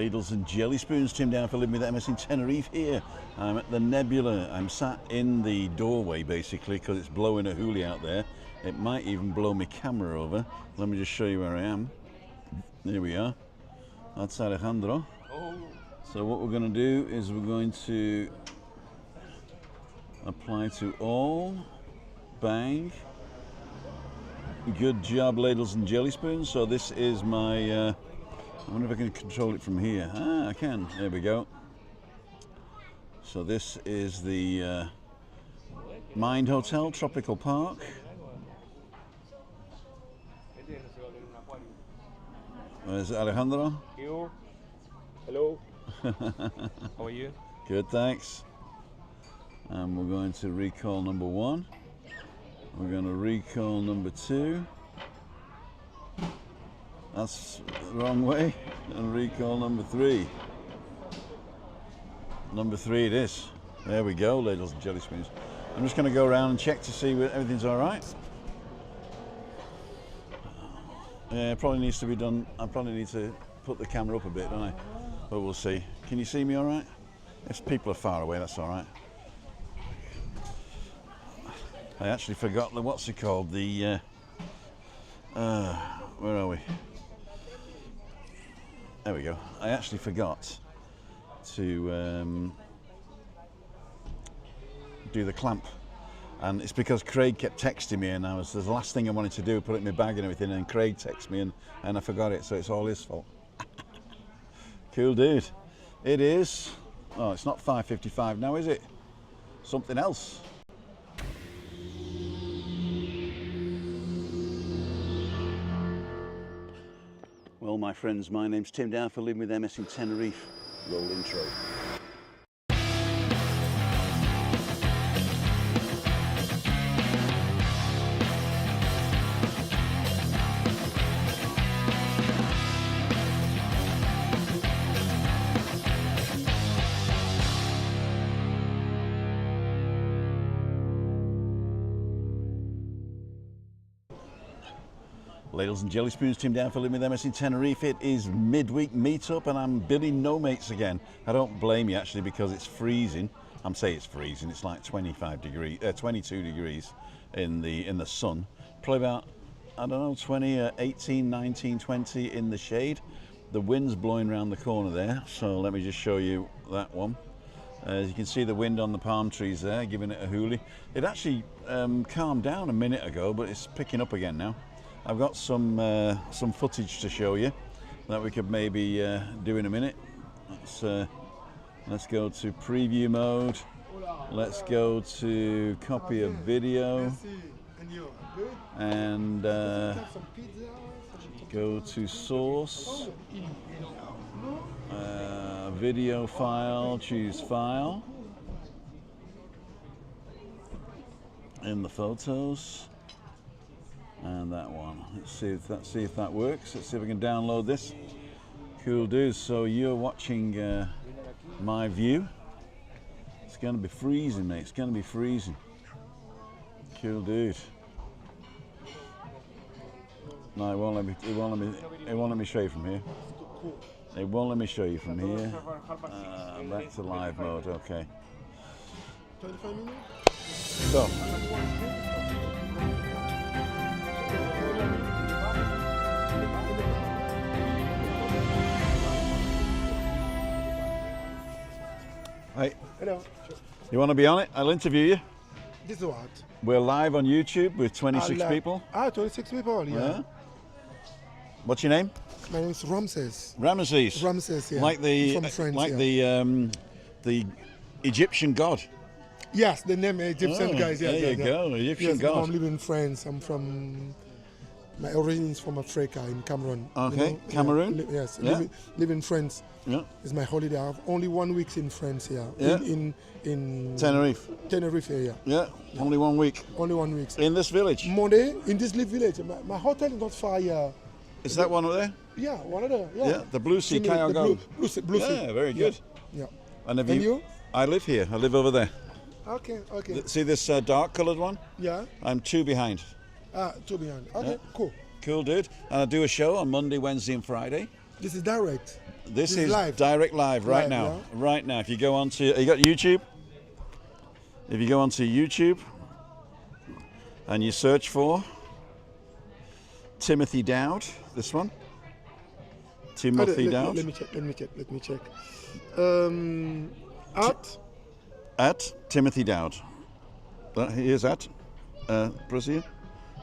Ladles and jelly spoons, Tim down for living with MS in Tenerife here. I'm at the Nebula. I'm sat in the doorway basically because it's blowing a hoolie out there. It might even blow my camera over. Let me just show you where I am. There we are. That's Alejandro. So what we're going to do is we're going to apply to all. Bang. Good job, Ladles and jelly spoons. So this is my... I wonder if I can control it from here. Ah, I can. There we go. So this is the Mind Hotel, Tropical Park. There's Alejandro. Hello. How are you? Good, thanks. And we're going to recall number 1. We're going to recall number 2. That's the wrong way. And recall number 3. Number 3 it is. There we go, Ladles and jelly spoons. I'm just going to go around and check to see whether everything's all right. Yeah, it probably needs to be done. I probably need to put the camera up a bit, don't I? But we'll see. Can you see me all right? If people are far away, that's all right. I actually forgot the, what's it called? The, where are we? There we go. I actually forgot to do the clamp. And it's because Craig kept texting me, and the last thing I wanted to do, put it in my bag and everything, and Craig texted me, and I forgot it, so it's all his fault. Cool dude. It is, oh, it's not 5:55 now, is it? Something else. Well, my friends, my name's Tim Down for living with MS in Tenerife. Roll intro. Ladles and jelly spoons, Tim Down for living with MS in Tenerife. It is midweek meetup and I'm building no mates again. I don't blame you actually because it's freezing. I'm saying it's freezing. It's like 22 degrees in the sun. Probably about, I don't know, 18, 19, 20 in the shade. The wind's blowing around the corner there. So let me just show you that one. As you can see the wind on the palm trees there, giving it a hoolie. It actually calmed down a minute ago, but it's picking up again now. I've got some footage to show you that we could maybe do in a minute. Let's go to preview mode. Let's go to copy a video and go to source, video file, choose file in the photos. And that one. Let's see if that works. Let's see if we can download this. Cool dudes. So you're watching my view. It's going to be freezing, mate. It's going to be freezing. Cool dude. No, it won't let me. It won't let me show you from here. It won't let me show you from here. Back to live mode. Okay. 25 minutes. So. Hi. Hello. You want to be on it? I'll interview you. This is what? We're live on YouTube with 26 people. 26 people, yeah. What's your name? My name is Ramses. Ramses. Ramses, yeah. Like the from France, like yeah. the Egyptian god. Yes, the name Egyptian guys. Yeah, there you go, Egyptian yes, god. I'm living in France. I'm from. My origin is from Africa, in Cameroon. Okay, you know? Cameroon. Yeah, yes, Yeah. live in France. Yeah. It's my holiday. I have only 1 week in France here. Yeah. In Tenerife. Tenerife, yeah. Yeah. Only 1 week. Only 1 week. In this village. Monday in this little village. My hotel is not far here. Is that one over there? Yeah, one of the Yeah. The Blue Sea The Kayago. Blue Sea. Yeah, very good. Yeah. And have And you? I live here. I live over there. Okay, okay. See this dark coloured one? Yeah. I'm 2 behind. Two behind. Okay, Yeah. cool. Cool, dude. And I do a show on Monday, Wednesday, and Friday. This is direct. This This is live. direct live right Live, now. yeah? Right now. If you go onto, you got YouTube? If you go onto YouTube and you search for Timothy Dowd, this one. Timothy Dowd. Let me check. At Timothy Dowd. Here's at. Proceed.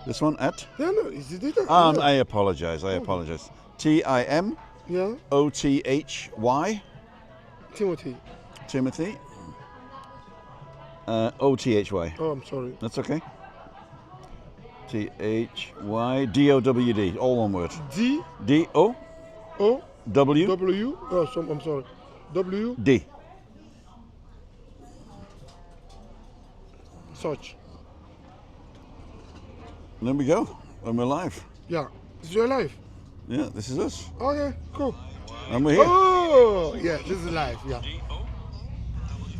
This one at. Yeah, no, is it? I apologize. Timothy. Yeah. Timothy. Timothy. Othy. Oh, I'm sorry. That's okay. THYDOWD. All one word. O W W. Oh, I'm sorry. W. D. Search. There we go. And we're live. Yeah. Is your live? Yeah, this is us. Okay, cool. And we're here. Oh, yeah, this is live. Yeah.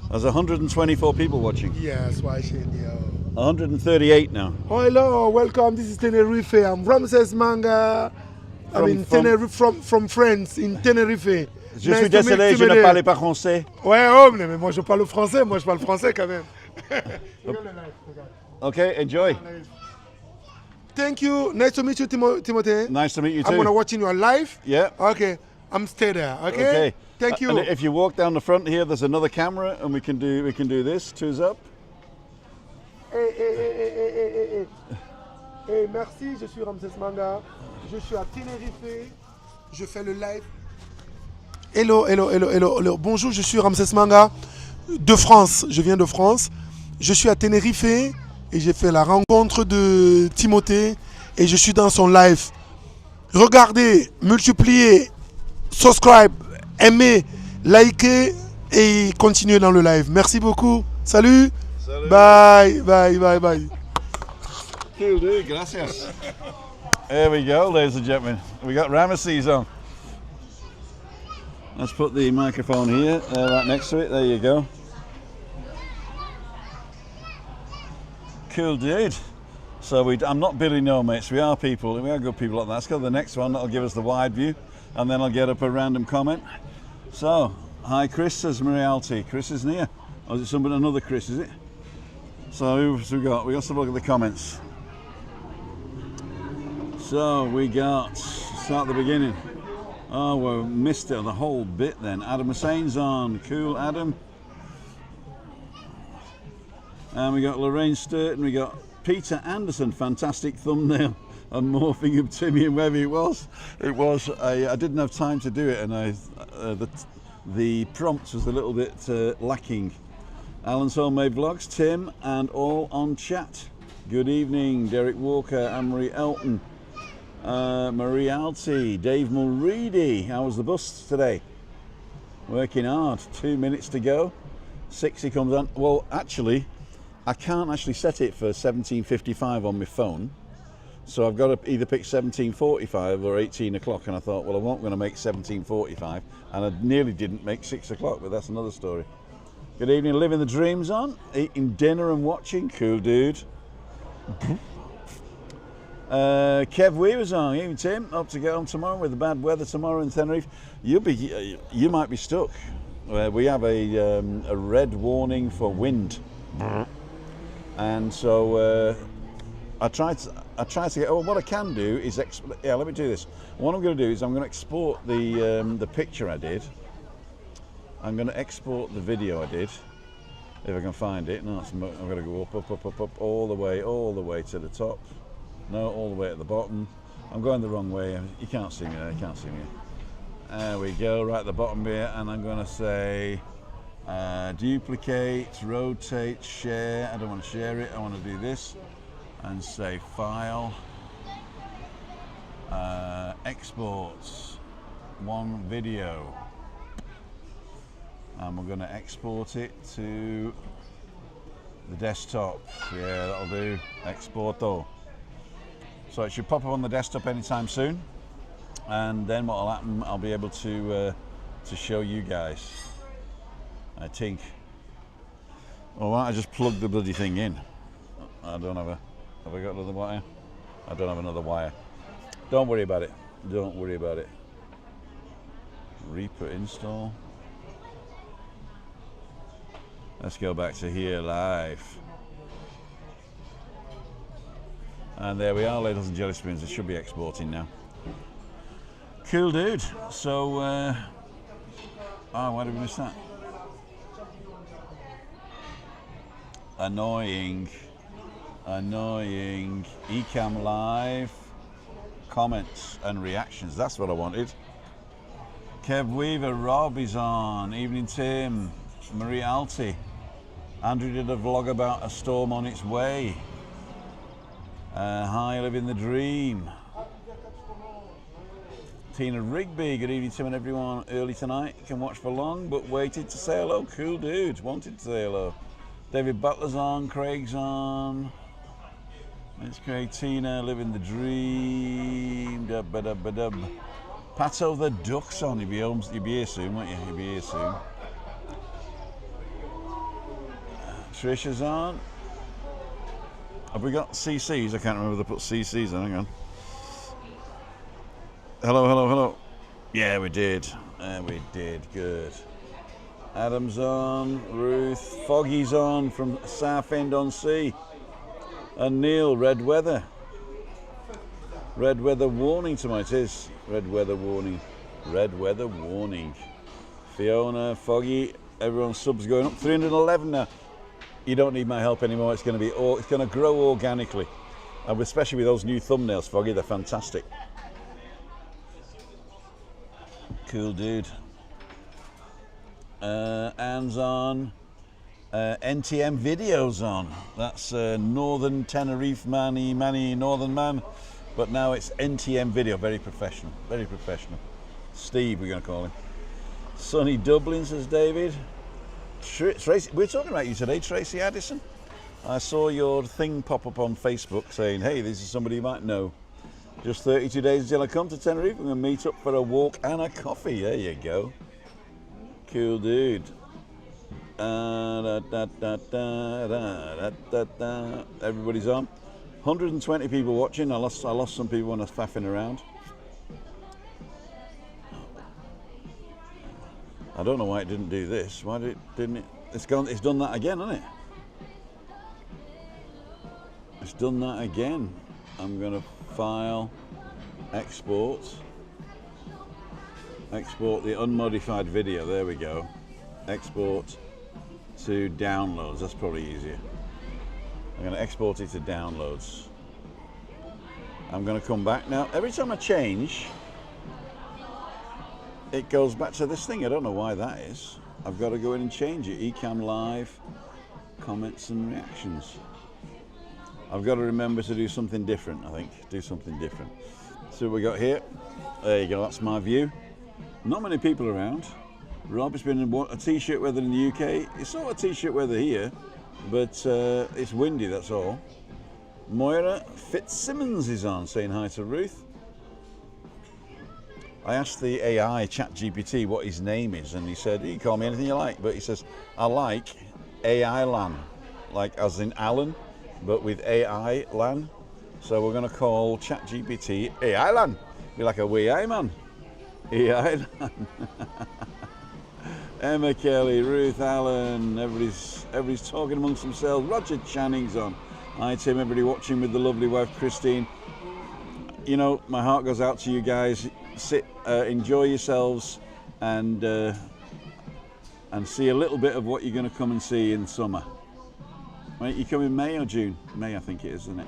There's 124 people watching. Yes, watching. Yeah. 138 now. Oh, hello, welcome. This is Tenerife. I'm Ramses Manga. I'm in Tenerife from France, in Tenerife. Je suis désolé, je ne parle pas français. Ouais, oh, mais moi je parle français. Moi je parle français quand même. Okay, enjoy. Thank you. Nice to meet you, Timothée. Nice to meet you too. I'm gonna watch in your live. Yeah. Okay. I'm stay there. Okay. Okay. Thank you. And if you walk down the front here, there's another camera, and we can do this. Two's up. Hey, merci. Je suis Ramses Manga. Je suis à Tenerife. Je fais le live. Hello. Bonjour, je suis Ramses Manga de France. Je viens de France. Je suis à Tenerife et j'ai fait la rencontre de Timothée et je suis dans son live. Regardez, multipliez, subscribe, aimez, likez et continuez dans le live. Merci beaucoup. Salut. Bye. Cool, dude. Gracias. There we go, ladies and gentlemen. We got Ramses on. Let's put the microphone here, right next to it. There you go. Cool, dude. So I'm not Billy No Mates. We are good people like that. Let's go to the next one. That'll give us the wide view, and then I'll get up a random comment. So, hi Chris, says Marialty. Chris isn't here. Or is it another Chris, is it? So who's we got? We got to look at the comments. So we got, start at the beginning. Oh, we missed it, the whole bit then. Adam Hussein's on. Cool, Adam. And we got Lorraine Sturton, we got Peter Anderson, fantastic thumbnail, and morphing of Timmy and wherever it was. I didn't have time to do it, and the prompt was a little bit lacking. Alan's Homemade Vlogs, Tim, and all on chat. Good evening, Derek Walker, Anne-Marie Elton, Marie Alty, Dave Mulready. How was the bus today? Working hard. 2 minutes to go. 60 comes on. Well, actually, I can't actually set it for 17:55 on my phone, so I've got to either pick 17:45 or 18 o'clock. And I thought, well, I wasn't going to make 17:45, and I nearly didn't make 6 o'clock, but that's another story. Good evening, living the dreams on, eating dinner and watching. Cool, dude. Kev Weaver's on. Even Tim, hope to get home tomorrow with the bad weather tomorrow in Tenerife. You might be stuck. We have a red warning for wind, and so I tried to get. Oh, what I can do is let me do this. What I'm going to do is I'm going to export the picture I did. I'm going to export the video I did, if I can find it. No, I'm going to go up, all the way to the top. No, all the way at the bottom. I'm going the wrong way. You can't see me there. You can't see me. There we go, right at the bottom here, and I'm going to say duplicate, rotate, share. I don't want to share it. I want to do this and say file, exports, one video. And we're going to export it to the desktop. Yeah, that'll do. Exporto. So it should pop up on the desktop anytime soon, and then what will happen? I'll be able to show you guys. I think. Well, why don't I just plug the bloody thing in? I don't have Have I got another wire? I don't have another wire. Don't worry about it. Don't worry about it. Reaper install. Let's go back to here live. And there we are, ladles and jelly spoons. It should be exporting now. Cool, dude. So, why did we miss that? Annoying. Ecamm live. Comments and reactions. That's what I wanted. Kev Weaver, Rob is on. Evening, Tim. Marie Alti. Andrew did a vlog about a storm on its way. Hi, living the dream. Tina Rigby, good evening, Tim and everyone. Early tonight, can watch for long, but waited to say hello. Cool dude, wanted to say hello. David Butler's on, Craig's on. It's Craig, Tina, living the dream. Dub-ba-dub-ba-dub. Pato the Duck's on. You'll be here soon, won't you? You'll be here soon. Trisha's on. Have we got CCs? I can't remember if they put CCs on. Hang on. Hello. Yeah, we did. Good. Adam's on. Ruth. Foggy's on from Southend-on-Sea. And Neil, red weather. Red weather warning tonight. It is. Red weather warning. Fiona, Foggy, everyone's subs going up. 311 now. You don't need my help anymore. It's going to grow organically, and especially with those new thumbnails, Foggy. They're fantastic. Cool, dude. Anne's on. NTM videos on. That's Northern Tenerife Manny Northern Man, but now it's NTM video. Very professional. Steve, we're going to call him. Sunny Dublin, says David. Tracy, we're talking about you today, Tracy Addison. I saw your thing pop up on Facebook saying, hey, this is somebody you might know. Just 32 days until I come to Tenerife. I'm going to meet up for a walk and a coffee. There you go. Cool, dude. Everybody's on. 120 people watching. I lost some people when I was faffing around. I don't know why it didn't do this. Why didn't it? It's done that again, hasn't it? It's done that again. I'm gonna file, export the unmodified video. There we go. Export to downloads. That's probably easier. I'm gonna export it to downloads. I'm gonna come back now. Every time I change, it goes back to this thing. I don't know why that is. I've got to go in and change it. Ecamm live, comments and reactions. I've got to remember to do something different, I think. Do something different. So what we got here. There you go, that's my view. Not many people around. Rob, it's been a t-shirt weather in the UK. It's sort of t-shirt weather here, but it's windy, that's all. Moira Fitzsimmons is on, saying hi to Ruth. I asked the AI, ChatGPT, what his name is, and he said, you can call me anything you like, but he says, I like AI LAN, like as in Alan, but with AI LAN. So we're going to call ChatGPT AI LAN. Be like a wee eye man. AI LAN. Emma Kelly, Ruth Allen, everybody's talking amongst themselves. Roger Channing's on. Hi Tim, everybody watching with the lovely wife Christine. You know, my heart goes out to you guys. Sit, enjoy yourselves, and see a little bit of what you're going to come and see in summer. Right, you come in May or June? May, I think it is, isn't it?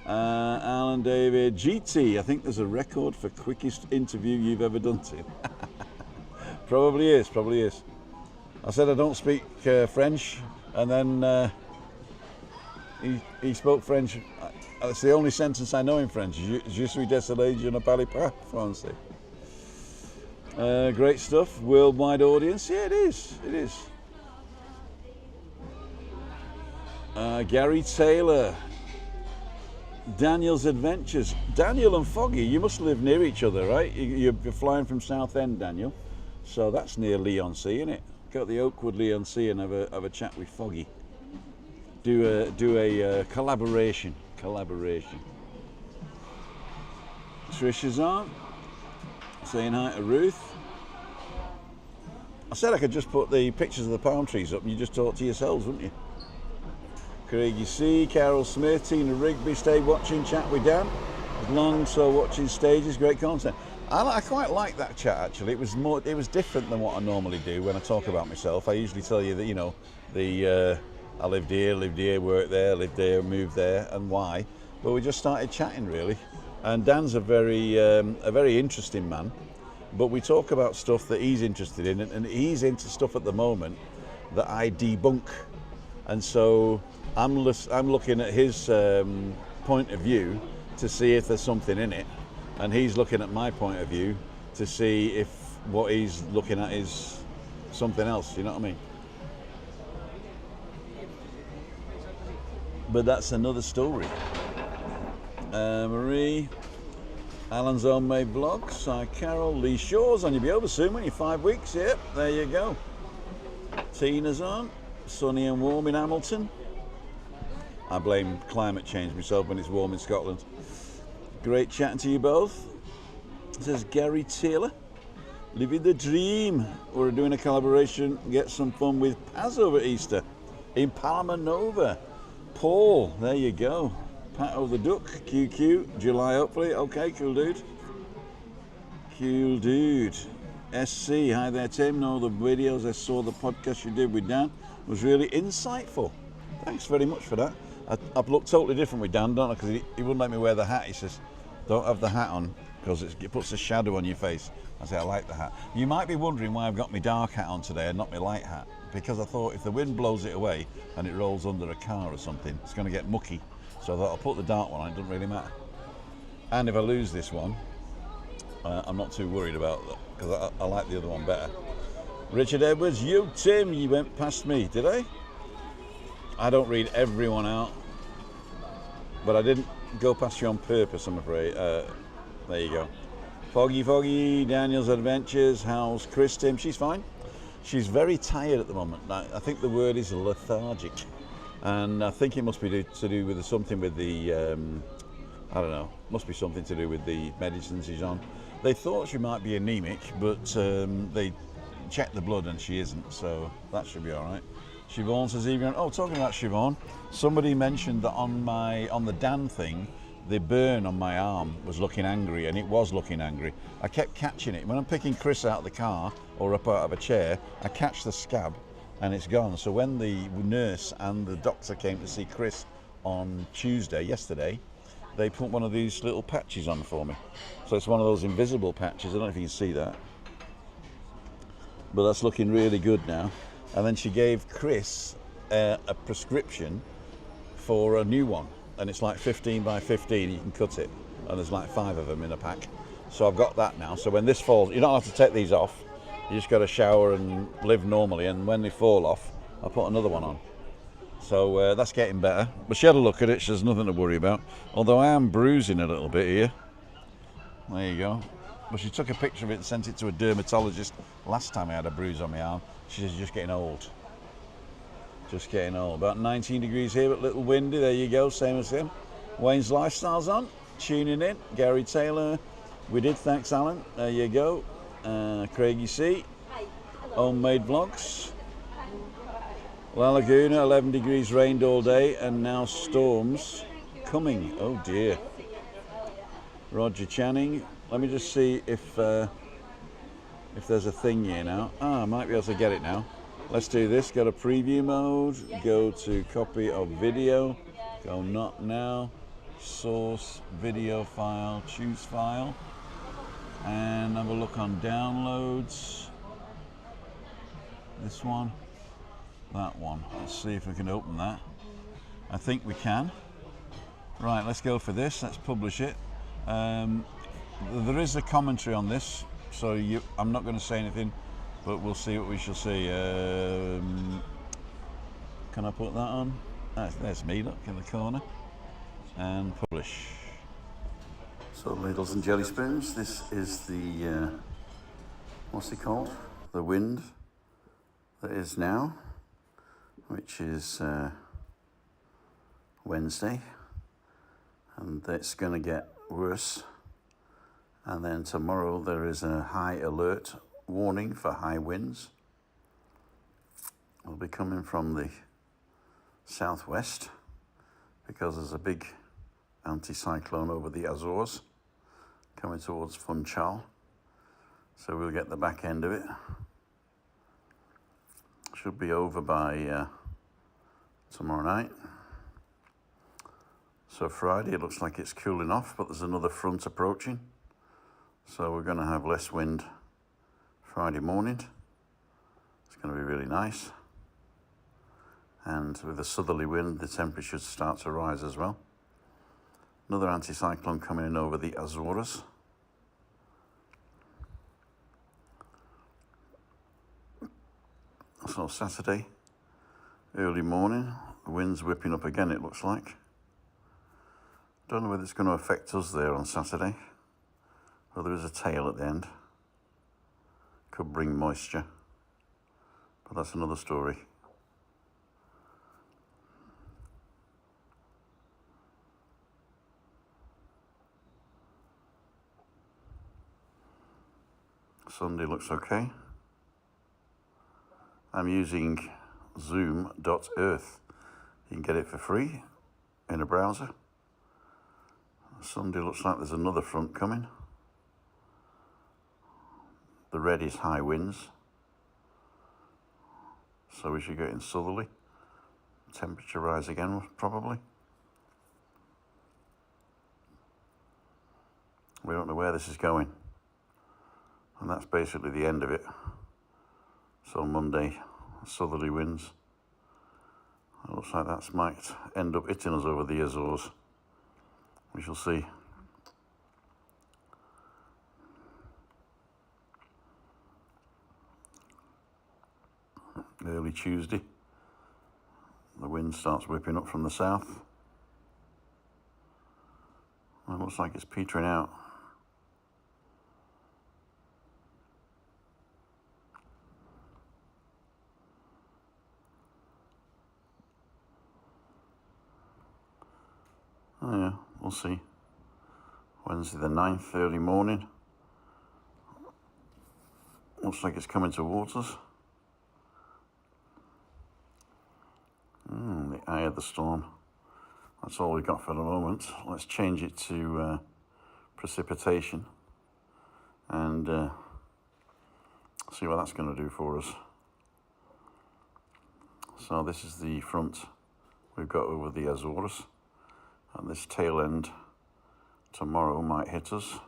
Alan David, GT, I think there's a record for quickest interview you've ever done, Tim. Probably is. I said I don't speak French, and then he spoke French. That's the only sentence I know in French. Je suis désolé, je ne parle pas français. Great stuff. Worldwide audience. Yeah, it is. Gary Taylor. Daniel's Adventures. Daniel and Foggy, you must live near each other, right? You're flying from Southend, Daniel. So that's near Leigh-on-Sea, isn't it? Go to the Oakwood Leigh-on-Sea and have a chat with Foggy. Do a collaboration. Trish is on, saying hi to Ruth. said I could just put the pictures of the palm trees up and you just talk to yourselves, wouldn't you? Craigie C, Carol Smith, Tina Rigby, stay watching, chat with Dan. As long so watching stages, great content. I quite like that chat actually. It was different than what I normally do when I talk about myself. I usually tell you that, you know, I lived here, worked there, lived there, moved there, and why. But we just started chatting really. And Dan's a very interesting man. But we talk about stuff that he's interested in, and he's into stuff at the moment that I debunk. And so I'm looking at his point of view to see if there's something in it, and he's looking at my point of view to see if what he's looking at is something else. You know what I mean? But that's another story. Marie. Alan's Homemade Vlogs. Hi Carol. Lee Shaw's on. You'll be over soon, won't you? 5 weeks. Yep, there you go. Tina's on. Sunny and warm in Hamilton. I blame climate change myself when it's warm in Scotland. Great chatting to you both. Says Gary Taylor. Living the dream. We're doing a collaboration. Get some fun with Paz over Easter in Palma Nova. Paul, there you go. Pat over the Duck, QQ, July hopefully. Okay, cool dude. Cool dude. SC, hi there Tim. Know the videos, I saw the podcast you did with Dan. It was really insightful. Thanks very much for that. I've looked totally different with Dan, don't I? Because he wouldn't let me wear the hat. He says, don't have the hat on because it puts a shadow on your face. I say, I like the hat. You might be wondering why I've got my dark hat on today and not my light hat. Because I thought if the wind blows it away and it rolls under a car or something, it's going to get mucky. So I thought I'll put the dark one on, it doesn't really matter. And if I lose this one, I'm not too worried about that because I like the other one better. Richard Edwards, you Tim, you went past me, did I? I don't read everyone out, but I didn't go past you on purpose, I'm afraid. There you go. Foggy, Daniel's Adventures, how's Chris Tim? She's fine. She's very tired at the moment. I think the word is lethargic. And I think it must be to do with something with the, I don't know, must be something to do with the medicines she's on. They thought she might be anemic, but they checked the blood and she isn't, so that should be all right. Siobhan says, even, oh, talking about Siobhan, somebody mentioned that on the Dan thing, the burn on my arm was looking angry, and it was looking angry. I kept catching it. When I'm picking Chris out of the car or up out of a chair, I catch the scab, and it's gone. So when the nurse and the doctor came to see Chris on yesterday, they put one of these little patches on for me. So it's one of those invisible patches. I don't know if you can see that, but that's looking really good now. And then she gave Chris a prescription for a new one, and it's like 15 by 15. You can cut it, and there's like 5 of them in a pack. So I've got that now. So when this falls, you don't have to take these off. You just got to shower and live normally, and when they fall off, I'll put another one on. So that's getting better. But she had a look at it, so there's nothing to worry about. Although I am bruising a little bit here. There you go. But she took a picture of it and sent it to a dermatologist last time I had a bruise on my arm. She says, just getting old. Just getting old. About 19 degrees here, but a little windy. There you go, same as him. Wayne's Lifestyle's on. Tuning in. Gary Taylor. We did, thanks Alan. There you go. Craigie C, Homemade Vlogs. La Laguna, 11 degrees, rained all day, and now storms coming. Oh dear. Roger Channing. Let me just see if there's a thing here now. I might be able to get it now. Let's do this. Go to preview mode. Go to copy of video. Go not now. Source video file. Choose file. And have a look on downloads. This one, that one. Let's see if we can open that. I think we can. Right, let's go for this. Let's publish it. There is a commentary on this, so I'm not going to say anything, but we'll see what we shall see. Can I put that on? There's me, look, in the corner. And publish. So ladles and jelly spoons, this is the, what's it called? The wind that is now, which is Wednesday, and it's going to get worse. And then tomorrow there is a high alert warning for high winds. will be coming from the southwest because there's a big anticyclone over the Azores coming towards Funchal. So we'll get the back end of it. Should be over by tomorrow night. So Friday it looks like it's cooling off, but there's another front approaching. So we're going to have less wind Friday morning. It's going to be really nice. And with the southerly wind, the temperatures start to rise as well. Another anticyclone coming in over the Azores. So Saturday, early morning, the wind's whipping up again, it looks like. Don't know whether it's going to affect us there on Saturday. Well, there is a tail at the end. Could bring moisture. But that's another story. Sunday looks okay. I'm using zoom.earth. You can get it for free in a browser. Sunday looks like there's another front coming. The red is high winds. So we should get in southerly. Temperature rise again, probably. We don't know where this is going. And that's basically the end of it. So Monday, southerly winds. It looks like that might end up hitting us over the Azores. We shall see. Early Tuesday, the wind starts whipping up from the south. It looks like it's petering out. Oh yeah, we'll see. Wednesday the 9th, early morning. Looks like it's coming towards us. The eye of the storm. That's all we've got for the moment. Let's change it to precipitation and see what that's going to do for us. So this is the front we've got over the Azores, and this tail end tomorrow might hit us.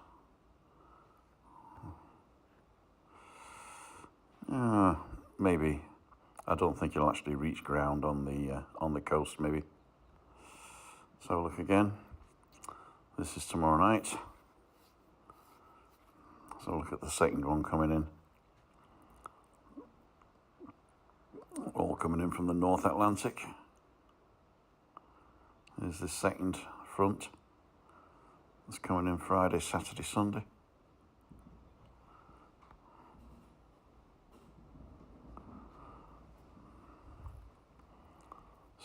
Maybe. I don't think it'll actually reach ground on the coast, maybe. So look again. This is tomorrow night. So look at the second one coming in. All coming in from the North Atlantic. There's the second front. It's coming in Friday, Saturday, Sunday.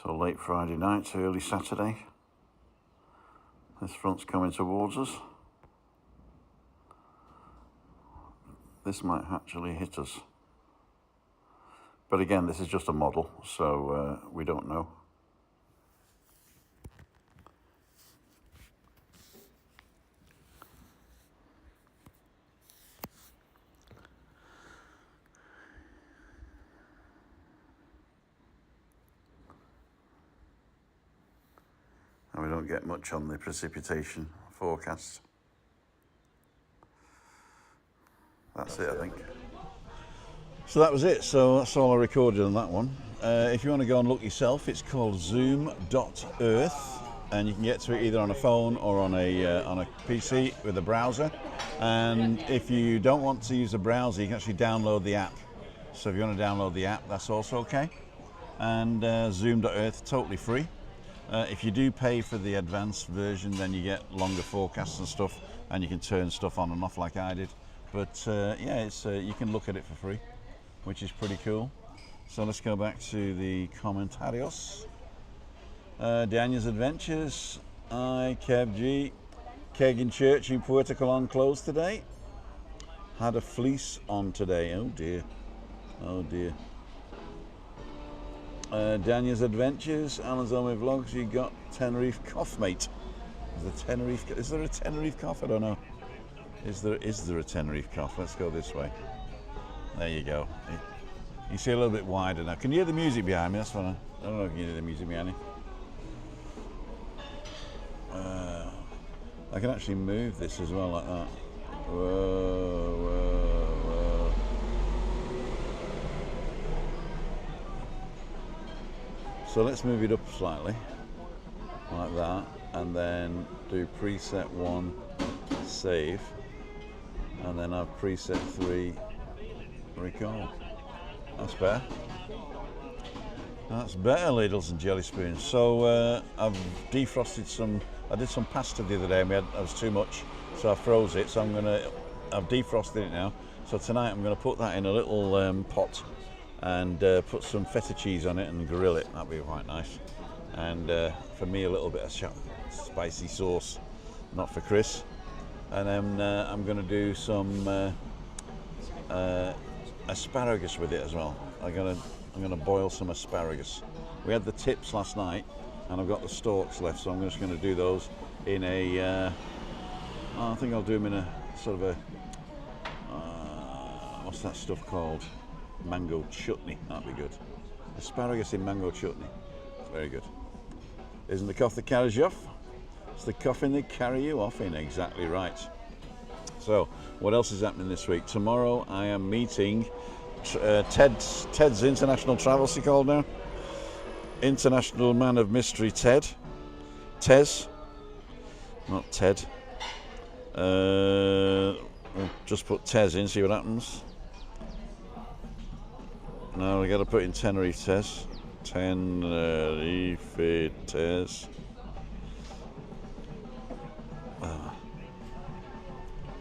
So late Friday night, early Saturday. This front's coming towards us. This might actually hit us. But again, this is just a model, so we don't know. And we don't get much on the precipitation forecast. That's it, I think. So that was it. So that's all I recorded on that one. If you want to go and look yourself, it's called zoom.earth, and you can get to it either on a phone or on a PC with a browser. And if you don't want to use a browser, you can actually download the app. So if you want to download the app, that's also okay. And zoom.earth, totally free. If you do pay for the advanced version, then you get longer forecasts and stuff, and you can turn stuff on and off like I did. But yeah, it's you can look at it for free, which is pretty cool. So let's go back to the comentarios. Daniel's Adventures. Hi, Kev G. Keggin Church in Puerto Colón closed today. Had a fleece on today. Oh dear. Oh dear. Daniel's Adventures, Alan's Home Vlogs. You got Tenerife Cough, mate. Is there a Tenerife Cough? I don't know. Is there a Tenerife Cough? Let's go this way. There you go. You see a little bit wider now. Can you hear the music behind me? That's what I don't know if you can hear the music behind me. I can actually move this as well like that. Whoa, whoa, whoa. So let's move it up slightly, like that, and then do preset 1, save, and then have preset 3, record. That's better. That's better, ladles and jelly spoons. So I've defrosted some. I did some pasta the other day and that was too much, so I froze it. So I've defrosted it now. So tonight I'm gonna put that in a little pot and put some feta cheese on it and grill it. That'd be quite nice. And for me, a little bit of spicy sauce, not for Chris. And then I'm gonna do some asparagus with it as well. I'm gonna boil some asparagus. We had the tips last night, and I've got the stalks left, so I'm just going to do those in a. I think I'll do them in a sort of a. What's that stuff called? Mango chutney. That'd be good. Asparagus in mango chutney. Very good. Isn't the cough that carries you off? It's the coughing that carry you off in. Exactly right. So, what else is happening this week? Tomorrow I am meeting Ted's International Travel, what's he called now? International Man of Mystery, Ted. Tez, not Ted. We'll just put Tez in, see what happens. Now we got to put in Tenerife Tez. Tenerife Tez.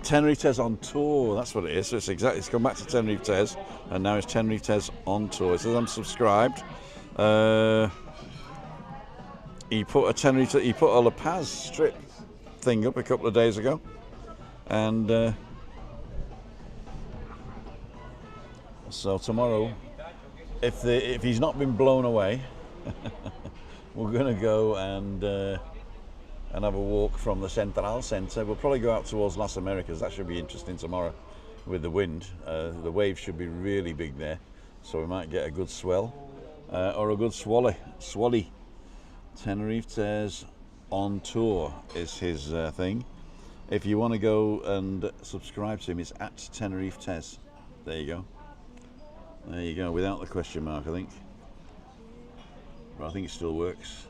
Tenerife Tez on tour, that's what it is. So it's come back to Tenerife Tez, and now it's Tenerife Tez on tour. It says I'm subscribed. He put a La Paz strip thing up a couple of days ago, and so tomorrow, if he's not been blown away, we're going to go and have a walk from the Central Centre. We'll probably go out towards Las Americas. That should be interesting tomorrow with the wind. The waves should be really big there, so we might get a good swell or a good swally. Tenerife Tez on tour is his thing. If you want to go and subscribe to him, it's at Tenerife Tez. There you go. There you go, without the question mark, I think. But I think it still works.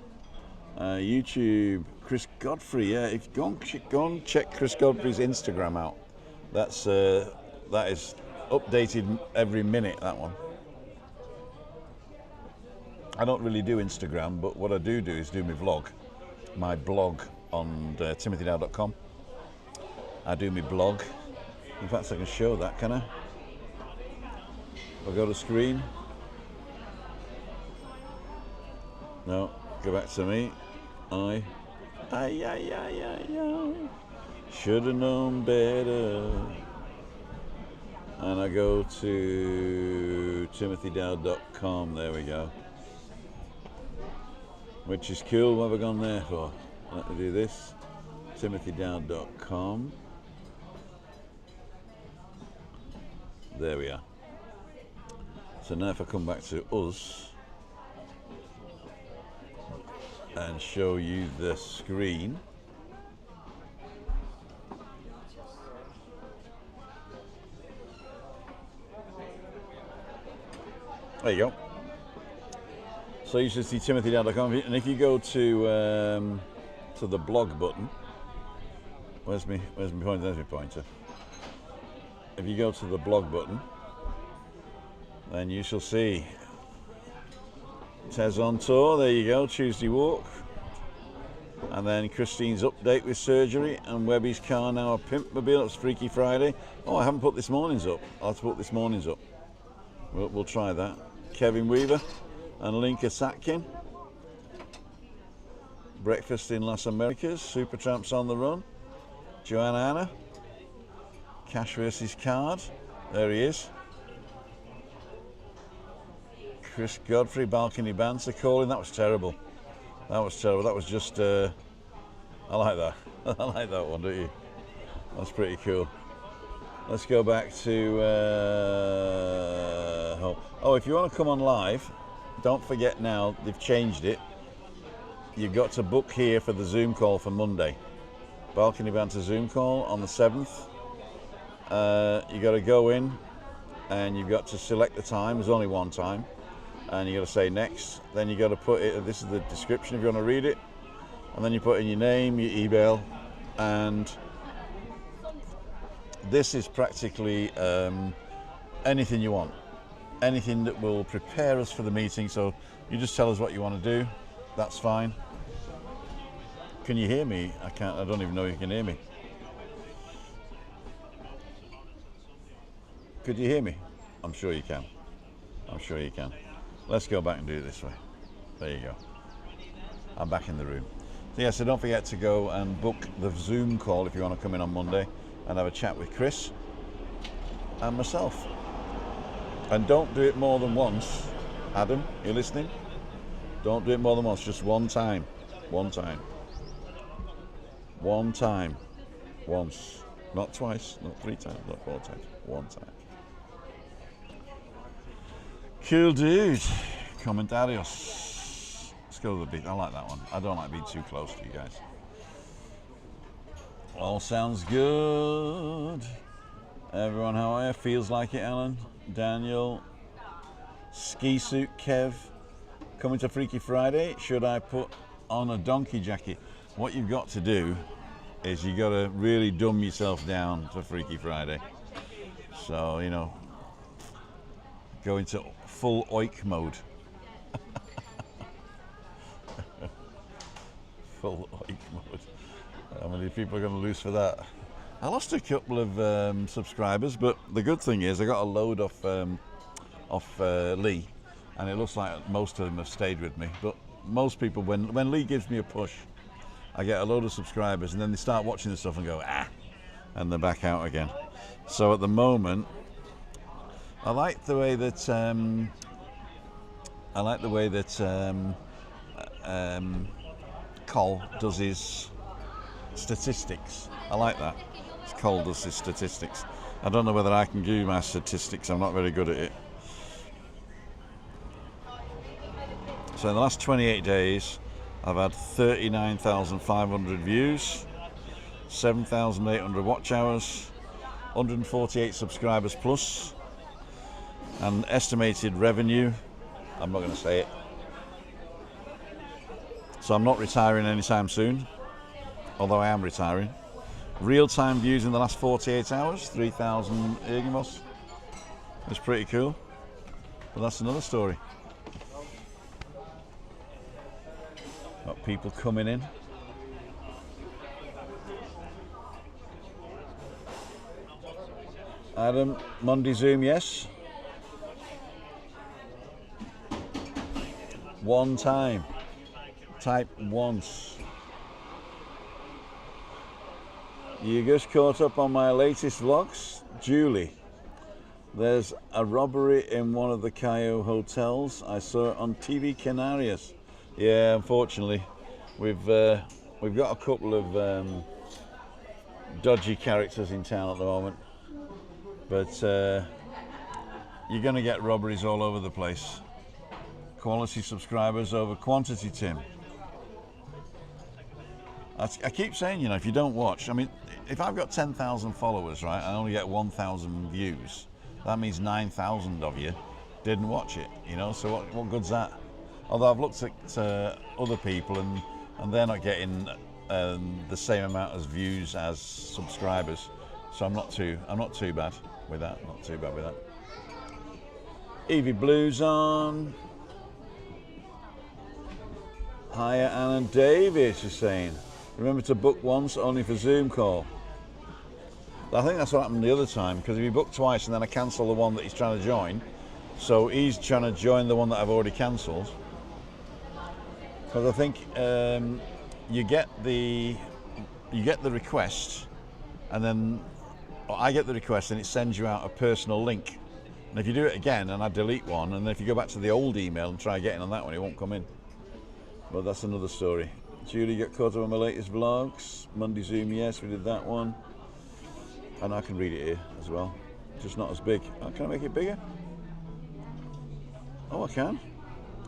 YouTube, Chris Godfrey. Yeah, if go and check Chris Godfrey's Instagram out. That is updated every minute. That one. I don't really do Instagram, but what I do is do my blog on timothydow.com. I do my blog. In fact, I can show that, can I? I'll go to screen. No, go back to me. I should have known better. And I go to timothydow.com. There we go. Which is cool. What have I gone there for? Let me do this. timothydow.com. There we are. So now if I come back to us and show you the screen. There you go. So you should see timothydow.com, and if you go to the blog button, where's my pointer? There's my pointer. If you go to the blog button, then you shall see Tez on tour. There you go, Tuesday walk, and then Christine's update with surgery, and Webby's car now a Pimpmobile. It's Freaky Friday. Oh, I haven't put this morning's up. I'll have to put this morning's up. We'll try that. Kevin Weaver and Linka Satkin. Breakfast in Las Americas. Supertramps on the run. Joanna Anna. Cash versus card. There he is. Chris Godfrey, balcony banter calling. That was terrible. That was terrible. That was just. I like that. I like that one, don't you? That's pretty cool. Let's go back to. Oh, if you want to come on live, don't forget now they've changed it. You've got to book here for the Zoom call for Monday. Balcony banter Zoom call on the 7th. You got to go in, and you've got to select the time. There's only one time. And you got to say next. Then you got to put it. This is the description if you want to read it. And then you put in your name, your email, and this is practically anything you want, anything that will prepare us for the meeting. So you just tell us what you want to do. That's fine. Can you hear me? I can't. I don't even know if you can hear me. Could you hear me? I'm sure you can. I'm sure you can. Let's go back and do it this way. There you go. I'm back in the room. So yeah, so don't forget to go and book the Zoom call if you want to come in on Monday and have a chat with Chris and myself. And don't do it more than once. Adam, you listening? Don't do it more than once, just one time. One time. One time. Once. Not twice, not 3 times, not 4 times. One time. Cool dude. Comentarios. Let's go to the beat. I like that one. I don't like being too close to you guys. All sounds good. Everyone, how are you? Feels like it, Alan. Daniel. Ski suit, Kev. Coming to Freaky Friday. Should I put on a donkey jacket? What you've got to do is you got to really dumb yourself down for Freaky Friday. So, you know, go into full oik mode. Full oik mode. How many people are going to lose for that? I lost a couple of subscribers, but the good thing is I got a load off Lee, and it looks like most of them have stayed with me. But most people, when Lee gives me a push, I get a load of subscribers, and then they start watching the stuff and go, and they're back out again. So at the moment, I like the way that Cole does his statistics. I like that. Cole does his statistics. I don't know whether I can do my statistics. I'm not very good at it. So in the last 28 days, I've had 39,500 views, 7,800 watch hours, 148 subscribers plus, and estimated revenue, I'm not going to say it. So I'm not retiring anytime soon, although I am retiring. Real-time views in the last 48 hours, 3,000 Ergimos. It's pretty cool, but that's another story. Got people coming in. Adam, Monday Zoom, yes. One time. Type once. You just caught up on my latest vlogs? Julie. There's a robbery in one of the Cayo hotels. I saw it on TV Canarias. Yeah, unfortunately, we've got a couple of dodgy characters in town at the moment, but you're going to get robberies all over the place. Quality subscribers over quantity, Tim. I keep saying, you know, if you don't watch, I mean, if I've got 10,000 followers, right, I only get 1,000 views. That means 9,000 of you didn't watch it, you know. So what good's that? Although I've looked at other people and they're not getting the same amount of views as subscribers, so I'm not too bad with that. Not too bad with that. Evie Blues on. Hiya, Anna David, she's saying. Remember to book once, only for Zoom call. I think that's what happened the other time, because if you book twice and then I cancel the one that he's trying to join, so he's trying to join the one that I've already cancelled. Because I think you get the request, and then I get the request, and it sends you out a personal link And if you do it again and I delete one, and then if you go back to the old email and try getting on that one, it won't come in. But that's another story. Julie got caught up on my latest vlogs. Monday Zoom, yes, we did that one. And I can read it here as well. Just not as big. Oh, can I make it bigger? Oh, I can.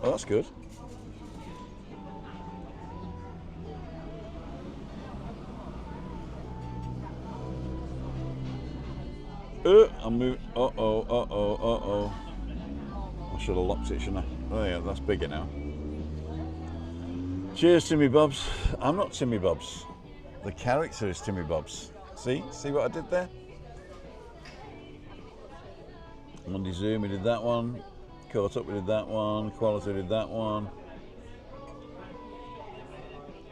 Oh, that's good. I'm moving. Uh-oh. I should have locked it, shouldn't I? Oh yeah, that's bigger now. Cheers, Timmy Bobs. I'm not Timmy Bobs. The character is Timmy Bobs. See what I did there? Monday Zoom, we did that one. Caught Up, we did that one. Quality, we did that one.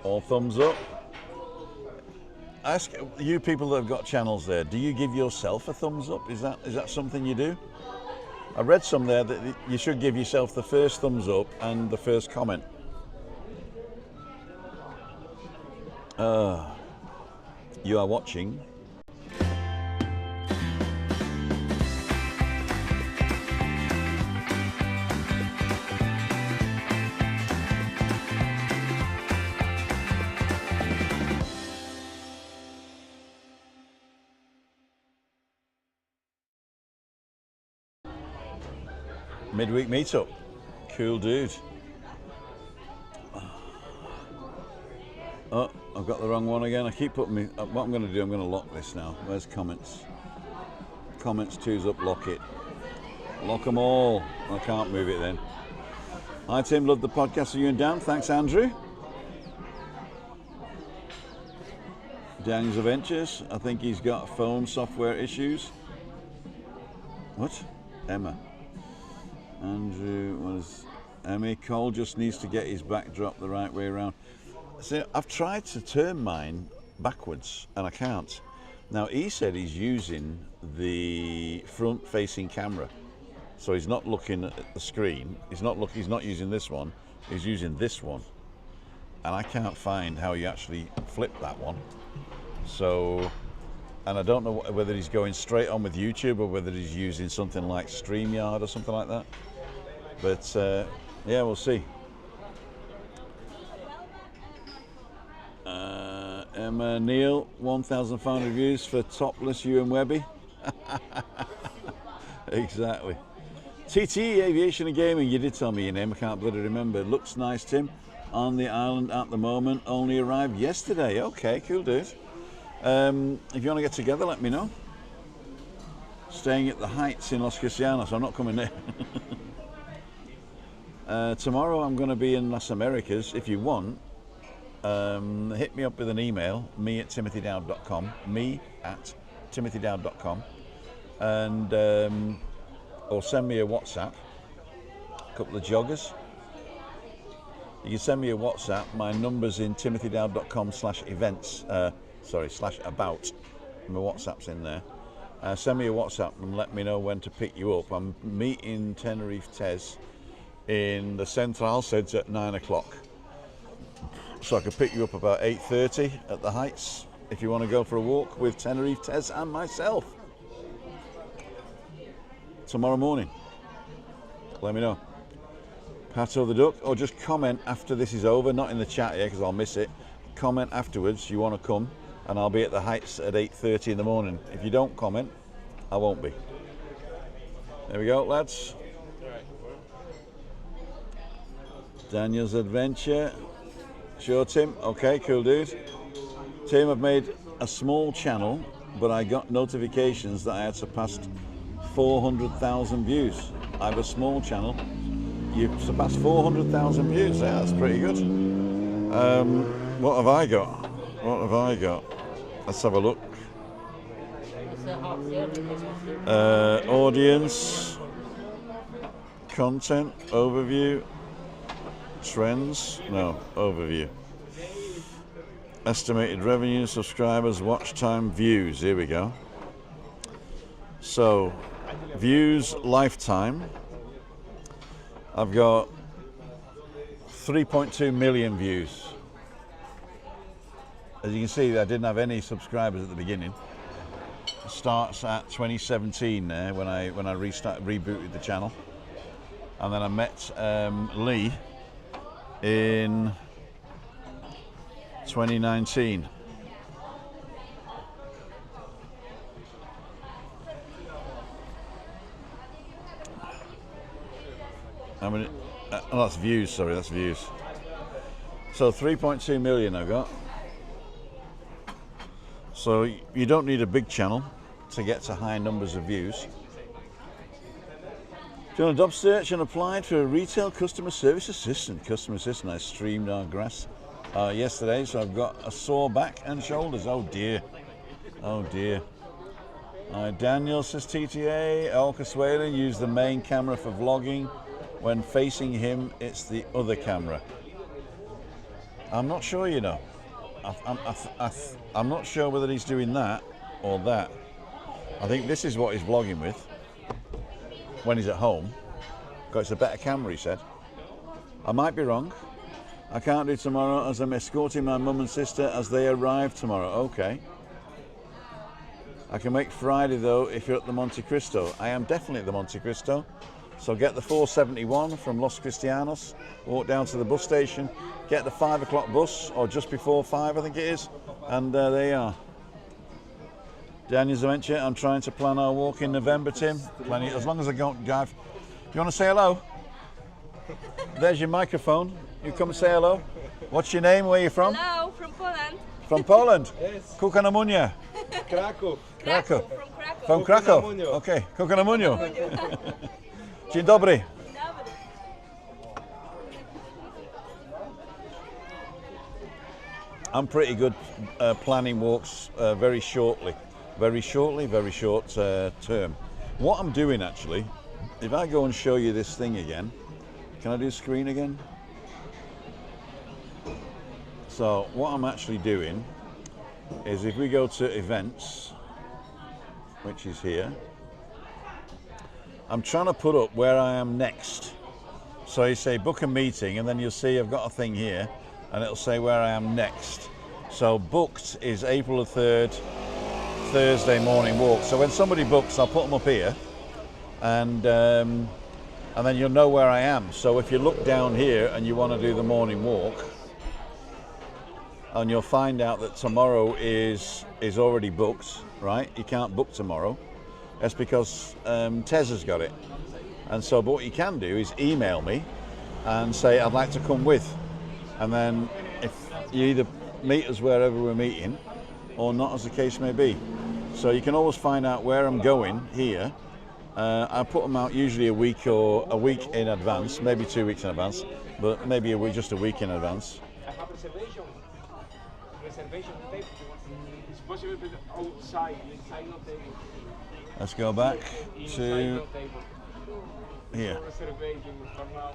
All thumbs up. Ask you people that have got channels there, do you give yourself a thumbs up? Is that something you do? I read some there that you should give yourself the first thumbs up and the first comment. You are watching Midweek Meetup. Cool dude. Oh, I've got the wrong one again. I keep putting me. What I'm going to do, I'm going to lock this now. Where's comments? Comments, two's up, lock it. Lock them all. I can't move it then. Hi Tim, love the podcast of you and Dan. Thanks Andrew. Daniel's Adventures. I think he's got phone software issues. What? Emma. Andrew was Emmy. Cole just needs to get his backdrop the right way around. See, I've tried to turn mine backwards and I can't. Now he said he's using the front-facing camera, so he's not looking at the screen. He's not using this one. He's using this one, and I can't find how you actually flip that one. So, and I don't know whether he's going straight on with YouTube or whether he's using something like StreamYard or something like that. But yeah, we'll see. Emma Neal, 1,500 views for topless you and Webby. Exactly. TT Aviation and Gaming, you did tell me your name, I can't bloody remember. Looks nice, Tim. On the island at the moment, only arrived yesterday. Okay, cool dude. If you want to get together, let me know. Staying at the Heights in Los Cristianos, I'm not coming there. Tomorrow I'm going to be in Las Americas. If you want, hit me up with an email, me@timothydowd.com, me@timothydowd.com, and or send me a WhatsApp, a couple of joggers. You can send me a WhatsApp. My number's in timothydowd.com/events, /about. My WhatsApp's in there. Send me a WhatsApp and let me know when to pick you up. I'm meeting Tenerife Tez in the Central Seds at 9 o'clock. So I could pick you up about 8:30 at the Heights if you want to go for a walk with Tenerife Tez and myself. Tomorrow morning. Let me know. Pato the Duck, or just comment after this is over, not in the chat here because I'll miss it. Comment afterwards you want to come, and I'll be at the Heights at 8:30 in the morning. If you don't comment, I won't be. There we go, lads. Daniel's Adventure. Sure, Tim. Okay, cool, dude. Tim, I've made a small channel, but I got notifications that I had surpassed 400,000 views. I have a small channel. You've surpassed 400,000 views. Yeah, that's pretty good. What have I got? Let's have a look. Audience, content, overview, trends, no, overview. Estimated revenue, subscribers, watch time, views. Here we go. So, views lifetime. I've got 3.2 million views. As you can see, I didn't have any subscribers at the beginning. starts at 2017 there when I rebooted the channel, and then I met Lee in 2019. I mean, oh, that's views. Sorry, that's views. So 3.2 million I got. So you don't need a big channel to get to high numbers of views. Done a job search and applied for a retail customer service assistant. I streamed our grass yesterday, so I've got a sore back and shoulders. Oh dear. Oh dear. Daniel says TTA, Alcasuela, use the main camera for vlogging. When facing him, it's the other camera. I'm not sure, you know. I'm not sure whether he's doing that or that. I think this is what he's vlogging with when he's at home. Because it's a better camera, he said. I might be wrong. I can't do tomorrow as I'm escorting my mum and sister as they arrive tomorrow. Okay. I can make Friday though if you're at the Monte Cristo. I am definitely at the Monte Cristo. So get the 471 from Los Cristianos, walk down to the bus station, get the 5 o'clock bus, or just before 5 I think it is, and there you are. Daniel's adventure, I'm trying to plan our walk in November, Tim. Plenty, as long as I don't drive. Do you want to say hello? There's your microphone. You come and say hello. What's your name? Where are you from? Hello, from Poland. From Poland? Yes. Kukanamunia. Kraków. Kraków. From Krakow. From Krakow. Kukanamunio. Okay, Kukanamunio. Dzień dobry. I'm pretty good planning walks very short term. What I'm doing actually, if I go and show you this thing again, can I do screen again? So what I'm actually doing is if we go to events, which is here, I'm trying to put up where I am next. So you say book a meeting and then you'll see I've got a thing here and it'll say where I am next. So booked is April the 3rd, Thursday morning walk. So when somebody books, I'll put them up here and then you'll know where I am. So if you look down here and you want to do the morning walk, and you'll find out that tomorrow is already booked, right? You can't book tomorrow. That's because Tez has got it. And so, but what you can do is email me and say, I'd like to come with. And then if you either meet us wherever we're meeting or not, as the case may be. So you can always find out where I'm going here. I put them out usually a week in advance, maybe 2 weeks in advance, but maybe just a week in advance. I have reservation table. It's possible outside, inside no table. Let's go back to here. Reservation for now.